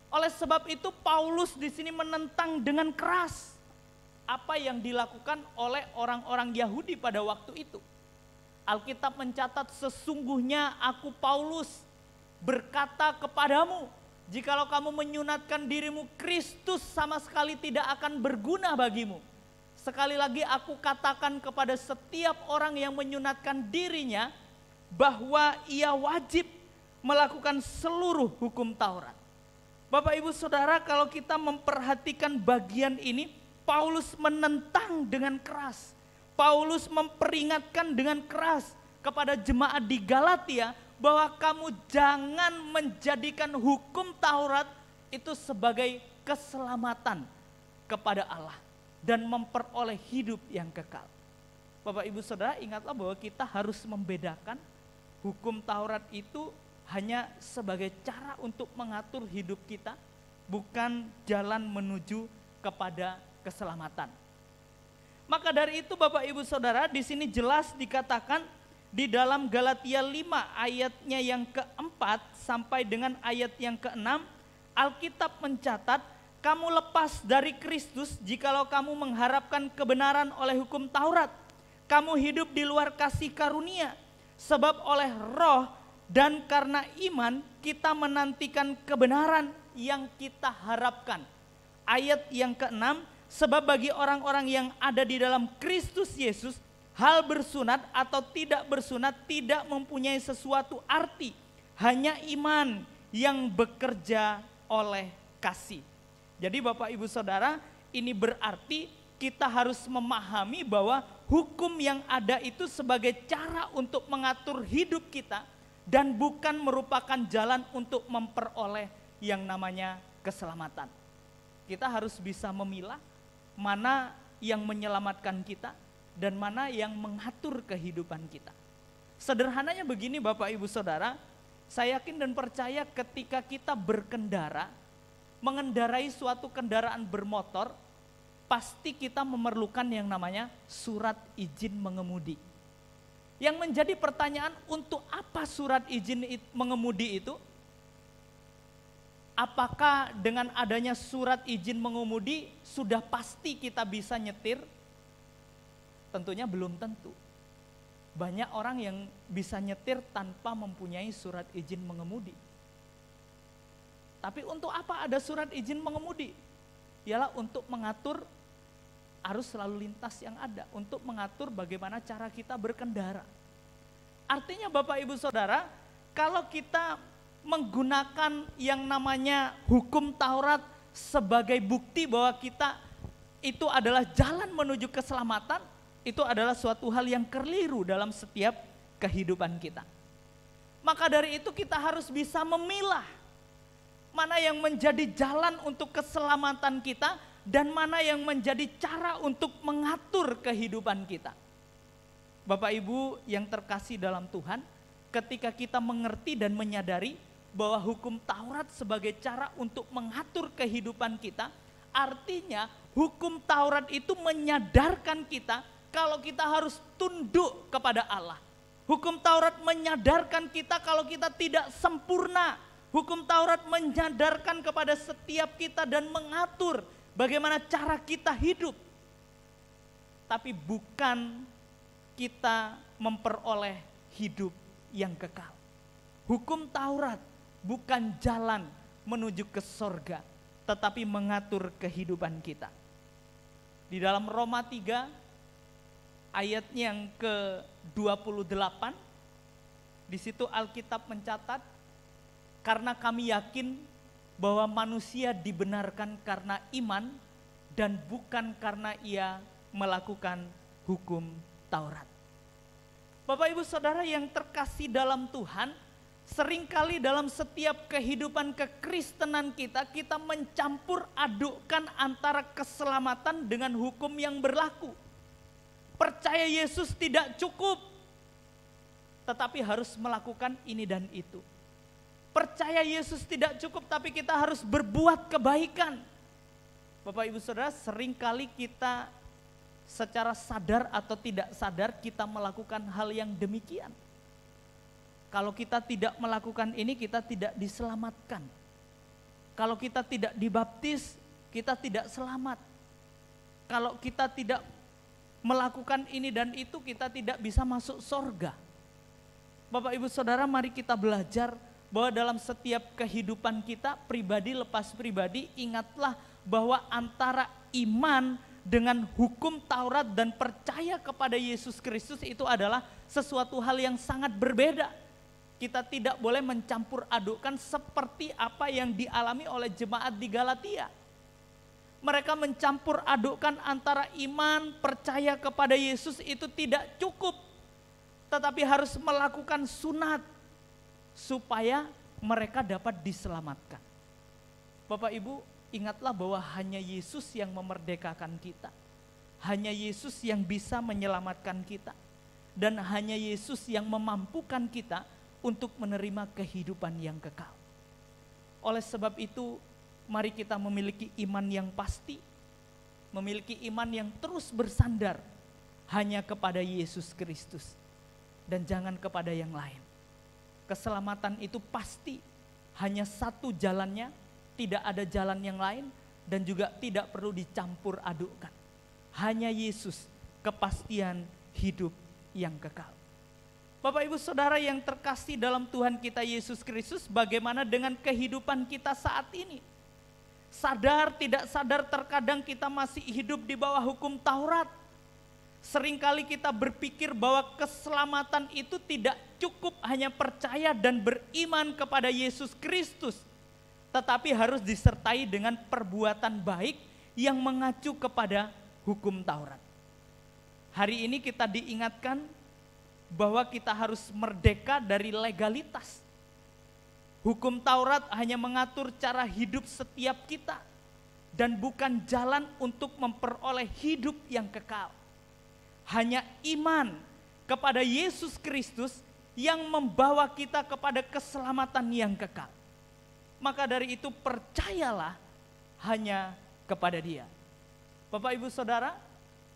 Oleh sebab itu Paulus di sini menentang dengan keras apa yang dilakukan oleh orang-orang Yahudi pada waktu itu. Alkitab mencatat, sesungguhnya aku Paulus berkata kepadamu, jikalau kamu menyunatkan dirimu, Kristus sama sekali tidak akan berguna bagimu. Sekali lagi aku katakan kepada setiap orang yang menyunatkan dirinya bahwa ia wajib melakukan seluruh hukum Taurat. Bapak Ibu Saudara, kalau kita memperhatikan bagian ini, Paulus menentang dengan keras. Paulus memperingatkan dengan keras kepada jemaat di Galatia bahwa kamu jangan menjadikan hukum Taurat itu sebagai keselamatan kepada Allah dan memperoleh hidup yang kekal. Bapak Ibu Saudara, ingatlah bahwa kita harus membedakan hukum Taurat itu hanya sebagai cara untuk mengatur hidup kita, bukan jalan menuju kepada keselamatan. Maka dari itu Bapak Ibu Saudara, di sini jelas dikatakan di dalam Galatia 5 ayatnya yang keempat sampai dengan ayat yang keenam, Alkitab mencatat, kamu lepas dari Kristus jikalau kamu mengharapkan kebenaran oleh hukum Taurat. Kamu hidup di luar kasih karunia, sebab oleh roh dan karena iman kita menantikan kebenaran yang kita harapkan. Ayat yang keenam, sebab bagi orang-orang yang ada di dalam Kristus Yesus, hal bersunat atau tidak bersunat tidak mempunyai sesuatu arti, hanya iman yang bekerja oleh kasih. Jadi Bapak Ibu Saudara, ini berarti kita harus memahami bahwa hukum yang ada itu sebagai cara untuk mengatur hidup kita dan bukan merupakan jalan untuk memperoleh yang namanya keselamatan. Kita harus bisa memilah mana yang menyelamatkan kita dan mana yang mengatur kehidupan kita. Sederhananya begini Bapak Ibu Saudara, saya yakin dan percaya ketika kita berkendara, mengendarai suatu kendaraan bermotor, pasti kita memerlukan yang namanya surat izin mengemudi. Yang menjadi pertanyaan, untuk apa surat izin mengemudi itu? Apakah dengan adanya surat izin mengemudi sudah pasti kita bisa nyetir? Tentunya belum tentu. Banyak orang yang bisa nyetir tanpa mempunyai surat izin mengemudi. Tapi untuk apa ada surat izin mengemudi? Ialah untuk mengatur arus lalu lintas yang ada, untuk mengatur bagaimana cara kita berkendara. Artinya Bapak Ibu Saudara, kalau kita menggunakan yang namanya hukum Taurat sebagai bukti bahwa kita itu adalah jalan menuju keselamatan, itu adalah suatu hal yang keliru dalam setiap kehidupan kita. Maka dari itu kita harus bisa memilah mana yang menjadi jalan untuk keselamatan kita dan mana yang menjadi cara untuk mengatur kehidupan kita. Bapak Ibu yang terkasih dalam Tuhan, ketika kita mengerti dan menyadari bahwa hukum Taurat sebagai cara untuk mengatur kehidupan kita, artinya hukum Taurat itu menyadarkan kita kalau kita harus tunduk kepada Allah. Hukum Taurat menyadarkan kita kalau kita tidak sempurna. Hukum Taurat menyadarkan kepada setiap kita dan mengatur bagaimana cara kita hidup. Tapi bukan kita memperoleh hidup yang kekal. Hukum Taurat bukan jalan menuju ke sorga, tetapi mengatur kehidupan kita. Di dalam Roma 3 ayat yang ke-28, di situ Alkitab mencatat, karena kami yakin bahwa manusia dibenarkan karena iman dan bukan karena ia melakukan hukum Taurat. Bapak Ibu Saudara yang terkasih dalam Tuhan, seringkali dalam setiap kehidupan kekristenan kita, kita mencampur adukkan antara keselamatan dengan hukum yang berlaku. Percaya Yesus tidak cukup, tetapi harus melakukan ini dan itu. Percaya Yesus tidak cukup, tapi kita harus berbuat kebaikan. Bapak Ibu Saudara, seringkali kita secara sadar atau tidak sadar kita melakukan hal yang demikian. Kalau kita tidak melakukan ini, kita tidak diselamatkan. Kalau kita tidak dibaptis, kita tidak selamat. Kalau kita tidak melakukan ini dan itu, kita tidak bisa masuk sorga. Bapak Ibu Saudara, mari kita belajar bahwa dalam setiap kehidupan kita, pribadi lepas pribadi, ingatlah bahwa antara iman dengan hukum Taurat dan percaya kepada Yesus Kristus itu adalah sesuatu hal yang sangat berbeda. Kita tidak boleh mencampur adukkan seperti apa yang dialami oleh jemaat di Galatia. Mereka mencampur adukkan antara iman, percaya kepada Yesus itu tidak cukup, tetapi harus melakukan sunat supaya mereka dapat diselamatkan. Bapak Ibu, ingatlah bahwa hanya Yesus yang memerdekakan kita. Hanya Yesus yang bisa menyelamatkan kita. Dan hanya Yesus yang memampukan kita untuk menerima kehidupan yang kekal. Oleh sebab itu, mari kita memiliki iman yang pasti. Memiliki iman yang terus bersandar hanya kepada Yesus Kristus. Dan jangan kepada yang lain. Keselamatan itu pasti hanya satu jalannya, tidak ada jalan yang lain, dan juga tidak perlu dicampur adukkan. Hanya Yesus, kepastian hidup yang kekal. Bapak Ibu Saudara yang terkasih dalam Tuhan kita Yesus Kristus, bagaimana dengan kehidupan kita saat ini? Sadar tidak sadar terkadang kita masih hidup di bawah hukum Taurat. Seringkali kita berpikir bahwa keselamatan itu tidak cukup hanya percaya dan beriman kepada Yesus Kristus, tetapi harus disertai dengan perbuatan baik yang mengacu kepada hukum Taurat. Hari ini kita diingatkan bahwa kita harus merdeka dari legalitas. Hukum Taurat hanya mengatur cara hidup setiap kita dan bukan jalan untuk memperoleh hidup yang kekal. Hanya iman kepada Yesus Kristus yang membawa kita kepada keselamatan yang kekal. Maka dari itu percayalah hanya kepada Dia. Bapak Ibu Saudara,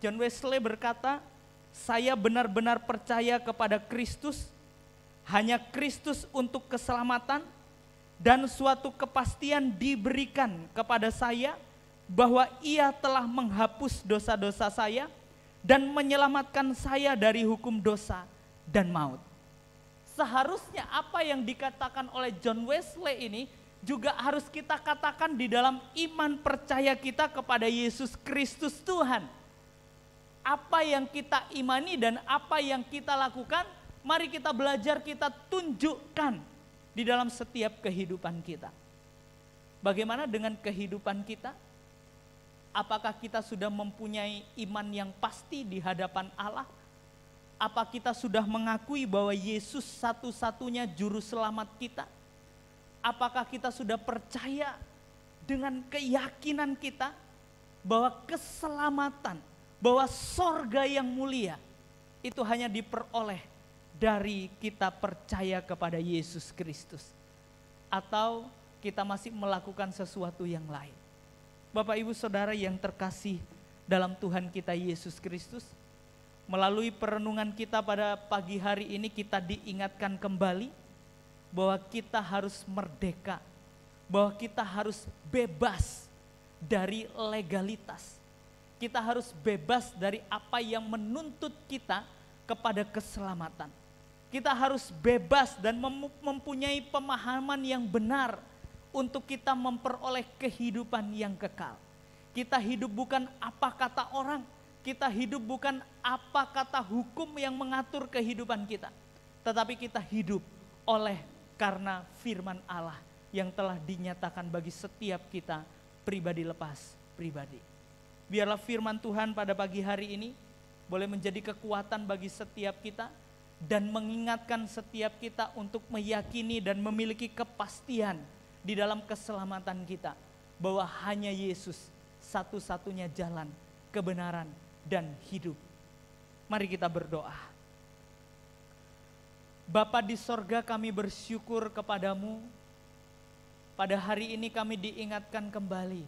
John Wesley berkata, saya benar-benar percaya kepada Kristus, hanya Kristus untuk keselamatan, dan suatu kepastian diberikan kepada saya bahwa Ia telah menghapus dosa-dosa saya dan menyelamatkan saya dari hukum dosa dan maut. Seharusnya apa yang dikatakan oleh John Wesley ini juga harus kita katakan di dalam iman percaya kita kepada Yesus Kristus Tuhan. Apa yang kita imani dan apa yang kita lakukan, mari kita belajar, kita tunjukkan di dalam setiap kehidupan kita. Bagaimana dengan kehidupan kita? Apakah kita sudah mempunyai iman yang pasti di hadapan Allah? Apa kita sudah mengakui bahwa Yesus satu-satunya juru selamat kita? Apakah kita sudah percaya dengan keyakinan kita bahwa keselamatan, bahwa sorga yang mulia itu hanya diperoleh dari kita percaya kepada Yesus Kristus. Atau kita masih melakukan sesuatu yang lain. Bapak Ibu Saudara yang terkasih dalam Tuhan kita Yesus Kristus, melalui perenungan kita pada pagi hari ini kita diingatkan kembali bahwa kita harus merdeka, bahwa kita harus bebas dari legalitas. Kita harus bebas dari apa yang menuntut kita kepada keselamatan. Kita harus bebas dan mempunyai pemahaman yang benar untuk kita memperoleh kehidupan yang kekal. Kita hidup bukan apa kata orang, kita hidup bukan apa kata hukum yang mengatur kehidupan kita, tetapi kita hidup oleh karena firman Allah yang telah dinyatakan bagi setiap kita pribadi lepas pribadi. Biarlah firman Tuhan pada pagi hari ini boleh menjadi kekuatan bagi setiap kita dan mengingatkan setiap kita untuk meyakini dan memiliki kepastian di dalam keselamatan kita bahwa hanya Yesus satu-satunya jalan, kebenaran, dan hidup. Mari kita berdoa. Bapa di sorga, kami bersyukur kepadamu. Pada hari ini kami diingatkan kembali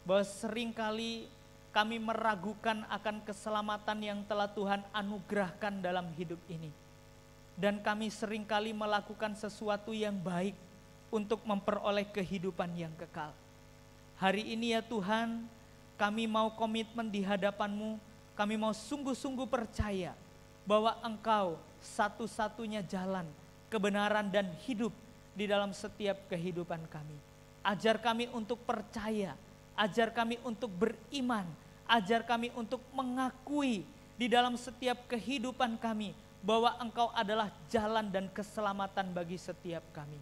bahwa seringkali kami meragukan akan keselamatan yang telah Tuhan anugerahkan dalam hidup ini. Dan kami seringkali melakukan sesuatu yang baik untuk memperoleh kehidupan yang kekal. Hari ini ya Tuhan, kami mau komitmen di hadapan-Mu, kami mau sungguh-sungguh percaya bahwa Engkau satu-satunya jalan, kebenaran dan hidup di dalam setiap kehidupan kami. Ajar kami untuk percaya, ajar kami untuk beriman, ajar kami untuk mengakui di dalam setiap kehidupan kami bahwa Engkau adalah jalan dan keselamatan bagi setiap kami.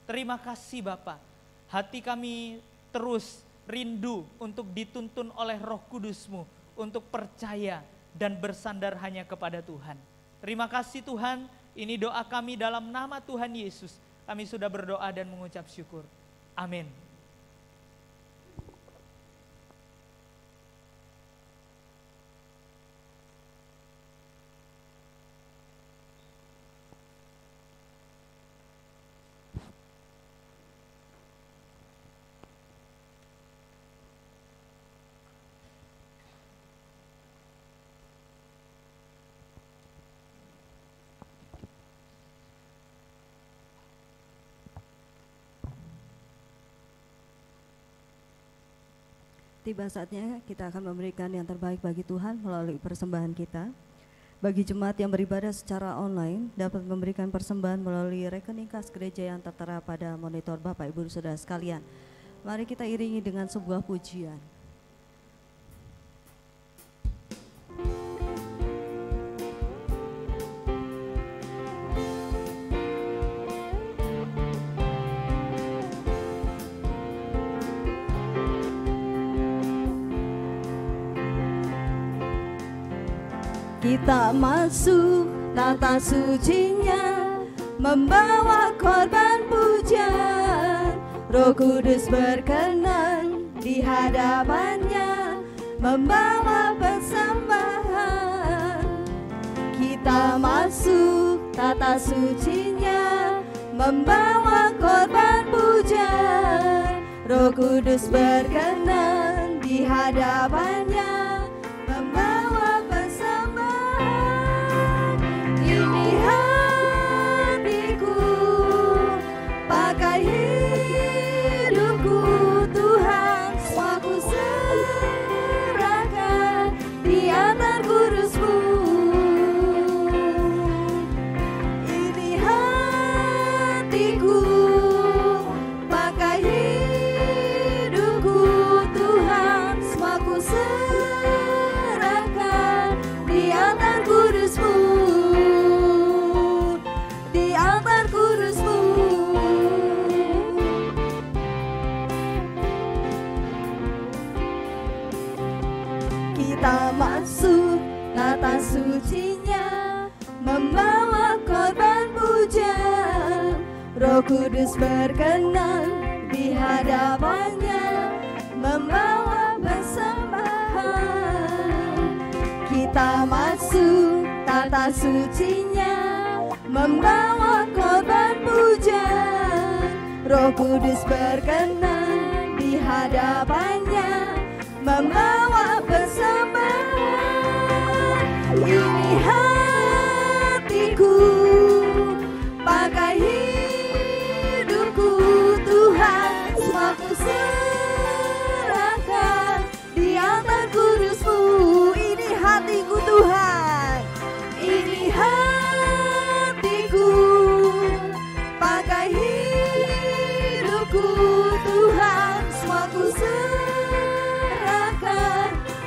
Terima kasih Bapa, hati kami terus rindu untuk dituntun oleh Roh Kudus-Mu untuk percaya dan bersandar hanya kepada Tuhan. Terima kasih Tuhan, ini doa kami dalam nama Tuhan Yesus. Kami sudah berdoa dan mengucap syukur. Amin. Tiba saatnya kita akan memberikan yang terbaik bagi Tuhan melalui persembahan kita. Bagi jemaat yang beribadah secara online dapat memberikan persembahan melalui rekening kas gereja yang tertera pada monitor Bapak Ibu Saudara sekalian. Mari kita iringi dengan sebuah pujian. Kita masuk tata sucinya, membawa korban pujian. Roh Kudus berkenan di hadapannya, membawa persembahan. Kita masuk tata sucinya, membawa korban pujian. Roh Kudus berkenan di hadapannya, membawa persembahan. Ini hatiku, pakai hidupku, Tuhan, semua ku serahkan di altar kudus-Mu. Ini hatiku, pakai hidupku, Tuhan, semua ku serahkan di altar kudus-Mu, di altar kudus-Mu. Kita masuk tata sucinya, membawa korban pujian. Roh Kudus berkenan di hadapannya, membawa persembahan. Kita masuk tata kata sucinya, membawa korban pujian. Roh Kudus berkenan di hadapannya, membawa persembahan. Ini hatiku, pakai hidupku Tuhan, semua ku serahkan di altar kudus-Mu. Ini hatiku Tuhan, ini hatiku, pakai hidupku Tuhan, semua ku serahkan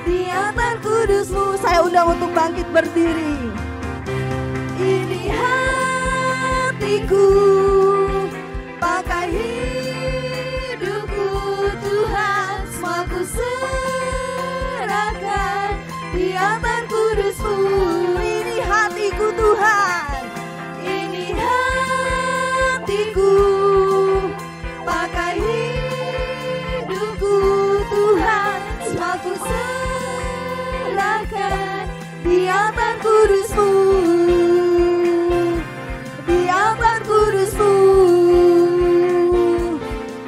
di altar kudus-Mu. Saya undang untuk bangkit berdiri. Ini hatiku, pakai hidupku Tuhan, semua ku serahkan di altar kudus-Mu. Ini hatiku Tuhan, ini hatiku, pakai hidupku Tuhan, semua ku serahkan di altar kudus-Mu, di altar kudus-Mu,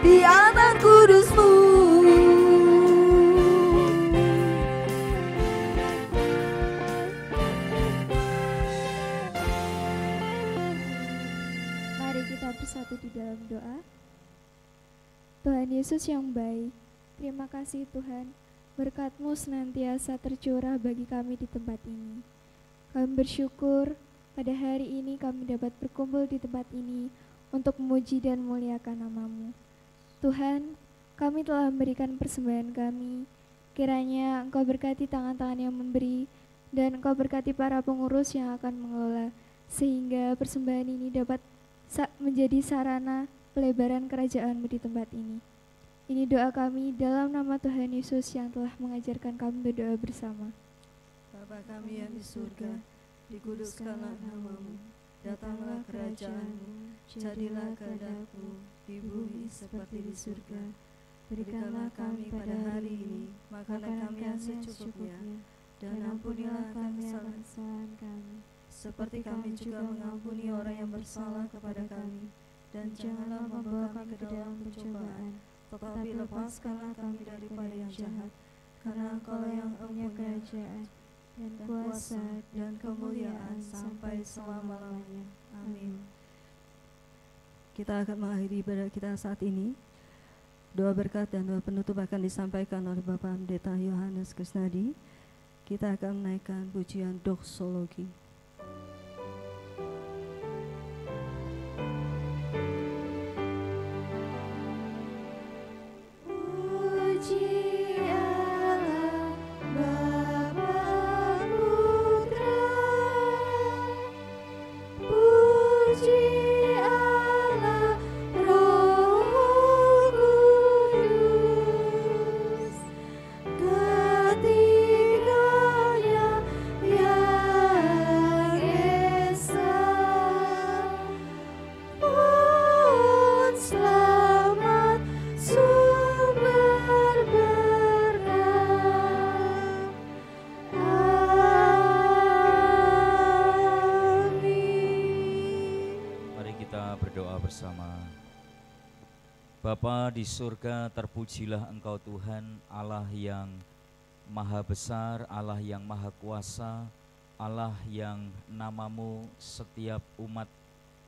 di altar kudus-Mu. Mari kita bersatu di dalam doa. Tuhan Yesus yang baik, terima kasih Tuhan, berkat-Mu senantiasa tercurah bagi kami di tempat ini. Kami bersyukur pada hari ini kami dapat berkumpul di tempat ini untuk memuji dan memuliakan nama-Mu. Tuhan, kami telah memberikan persembahan kami, kiranya Engkau berkati tangan-tangan yang memberi, dan Engkau berkati para pengurus yang akan mengelola, sehingga persembahan ini dapat menjadi sarana pelebaran kerajaan-Mu di tempat ini. Ini doa kami dalam nama Tuhan Yesus yang telah mengajarkan kami berdoa bersama. Bapa kami yang di surga, dikuduskanlah nama-Mu, datanglah kerajaan-Mu, jadilah kehendak-Mu di bumi seperti di surga. Berikanlah kami pada hari ini makanan kami yang secukupnya, dan ampunilah kami kesalahan kami, seperti kami juga mengampuni orang yang bersalah kepada kami. Dan janganlah membawa kami ke dalam pencobaan, tetapi lepaskanlah kami daripada yang jahat, karena Engkau yang punya kerajaan dan kuasa dan kemuliaan sampai selama-lamanya. Amin. Kita akan mengakhiri ibadah kita saat ini. Doa berkat dan doa penutup akan disampaikan oleh Bapak Pendeta Yohanes Krisnadi. Kita akan menaikkan pujian doksologi. Bapa di surga, terpujilah Engkau Tuhan, Allah yang maha besar, Allah yang maha kuasa, Allah yang nama-Mu setiap umat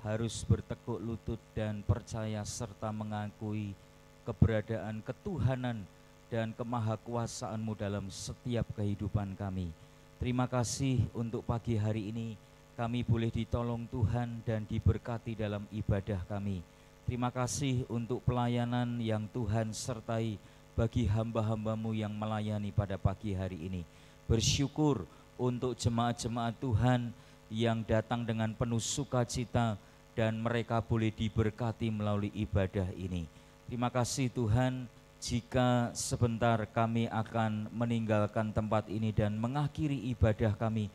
harus bertekuk lutut dan percaya serta mengakui keberadaan ketuhanan dan kemahakuasaan-Mu dalam setiap kehidupan kami. Terima kasih untuk pagi hari ini kami boleh ditolong Tuhan dan diberkati dalam ibadah kami. Terima kasih untuk pelayanan yang Tuhan sertai bagi hamba-hamba-Mu yang melayani pada pagi hari ini. Bersyukur untuk jemaat-jemaat Tuhan yang datang dengan penuh sukacita dan mereka boleh diberkati melalui ibadah ini. Terima kasih Tuhan, jika sebentar kami akan meninggalkan tempat ini dan mengakhiri ibadah kami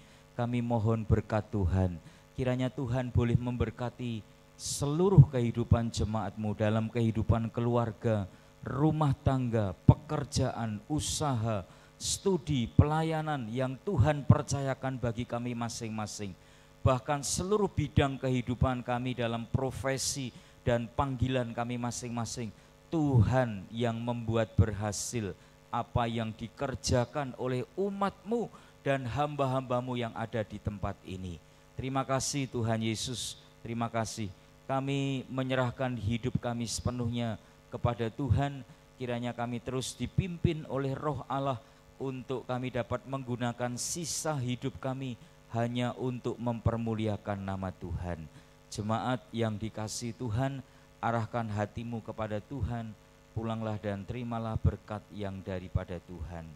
mohon berkat Tuhan. Kiranya Tuhan boleh memberkati seluruh kehidupan jemaat-Mu dalam kehidupan keluarga, rumah tangga, pekerjaan, usaha, studi, pelayanan yang Tuhan percayakan bagi kami masing-masing. Bahkan seluruh bidang kehidupan kami dalam profesi dan panggilan kami masing-masing, Tuhan yang membuat berhasil apa yang dikerjakan oleh umat-Mu dan hamba-hamba-Mu yang ada di tempat ini. Terima kasih Tuhan Yesus, terima kasih. Kami menyerahkan hidup kami sepenuhnya kepada Tuhan, kiranya kami terus dipimpin oleh Roh Allah untuk kami dapat menggunakan sisa hidup kami hanya untuk mempermuliakan nama Tuhan. Jemaat yang dikasihi Tuhan, arahkan hatimu kepada Tuhan, pulanglah dan terimalah berkat yang daripada Tuhan.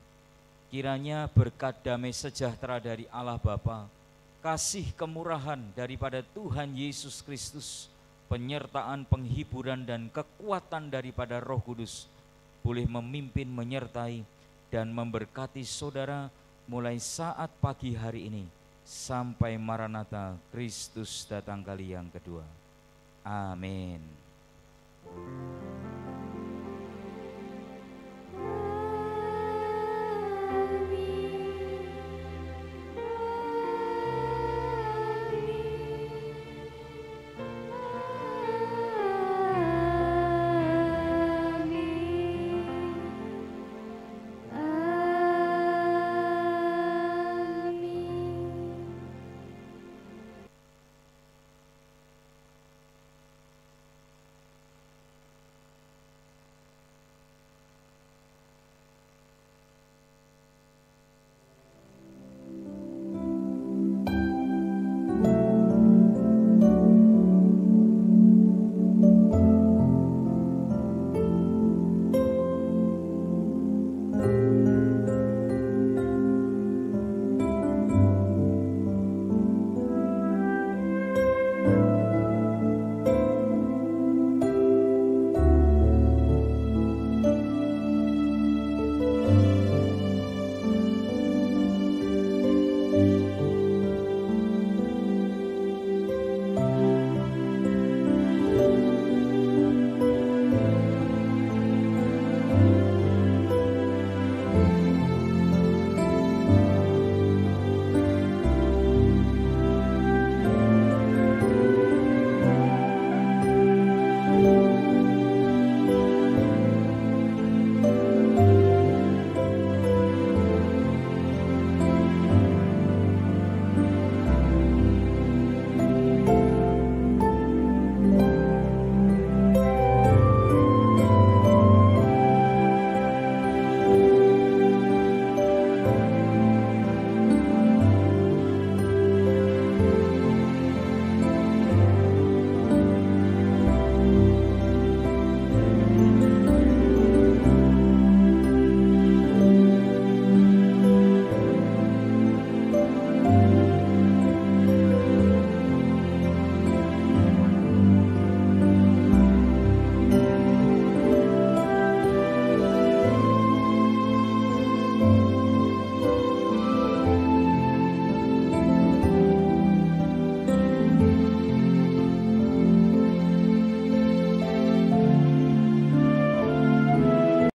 Kiranya berkat damai sejahtera dari Allah Bapa, kasih kemurahan daripada Tuhan Yesus Kristus, penyertaan, penghiburan dan kekuatan daripada Roh Kudus boleh memimpin, menyertai dan memberkati saudara mulai saat pagi hari ini sampai Maranatha Kristus datang kali yang kedua. Amin.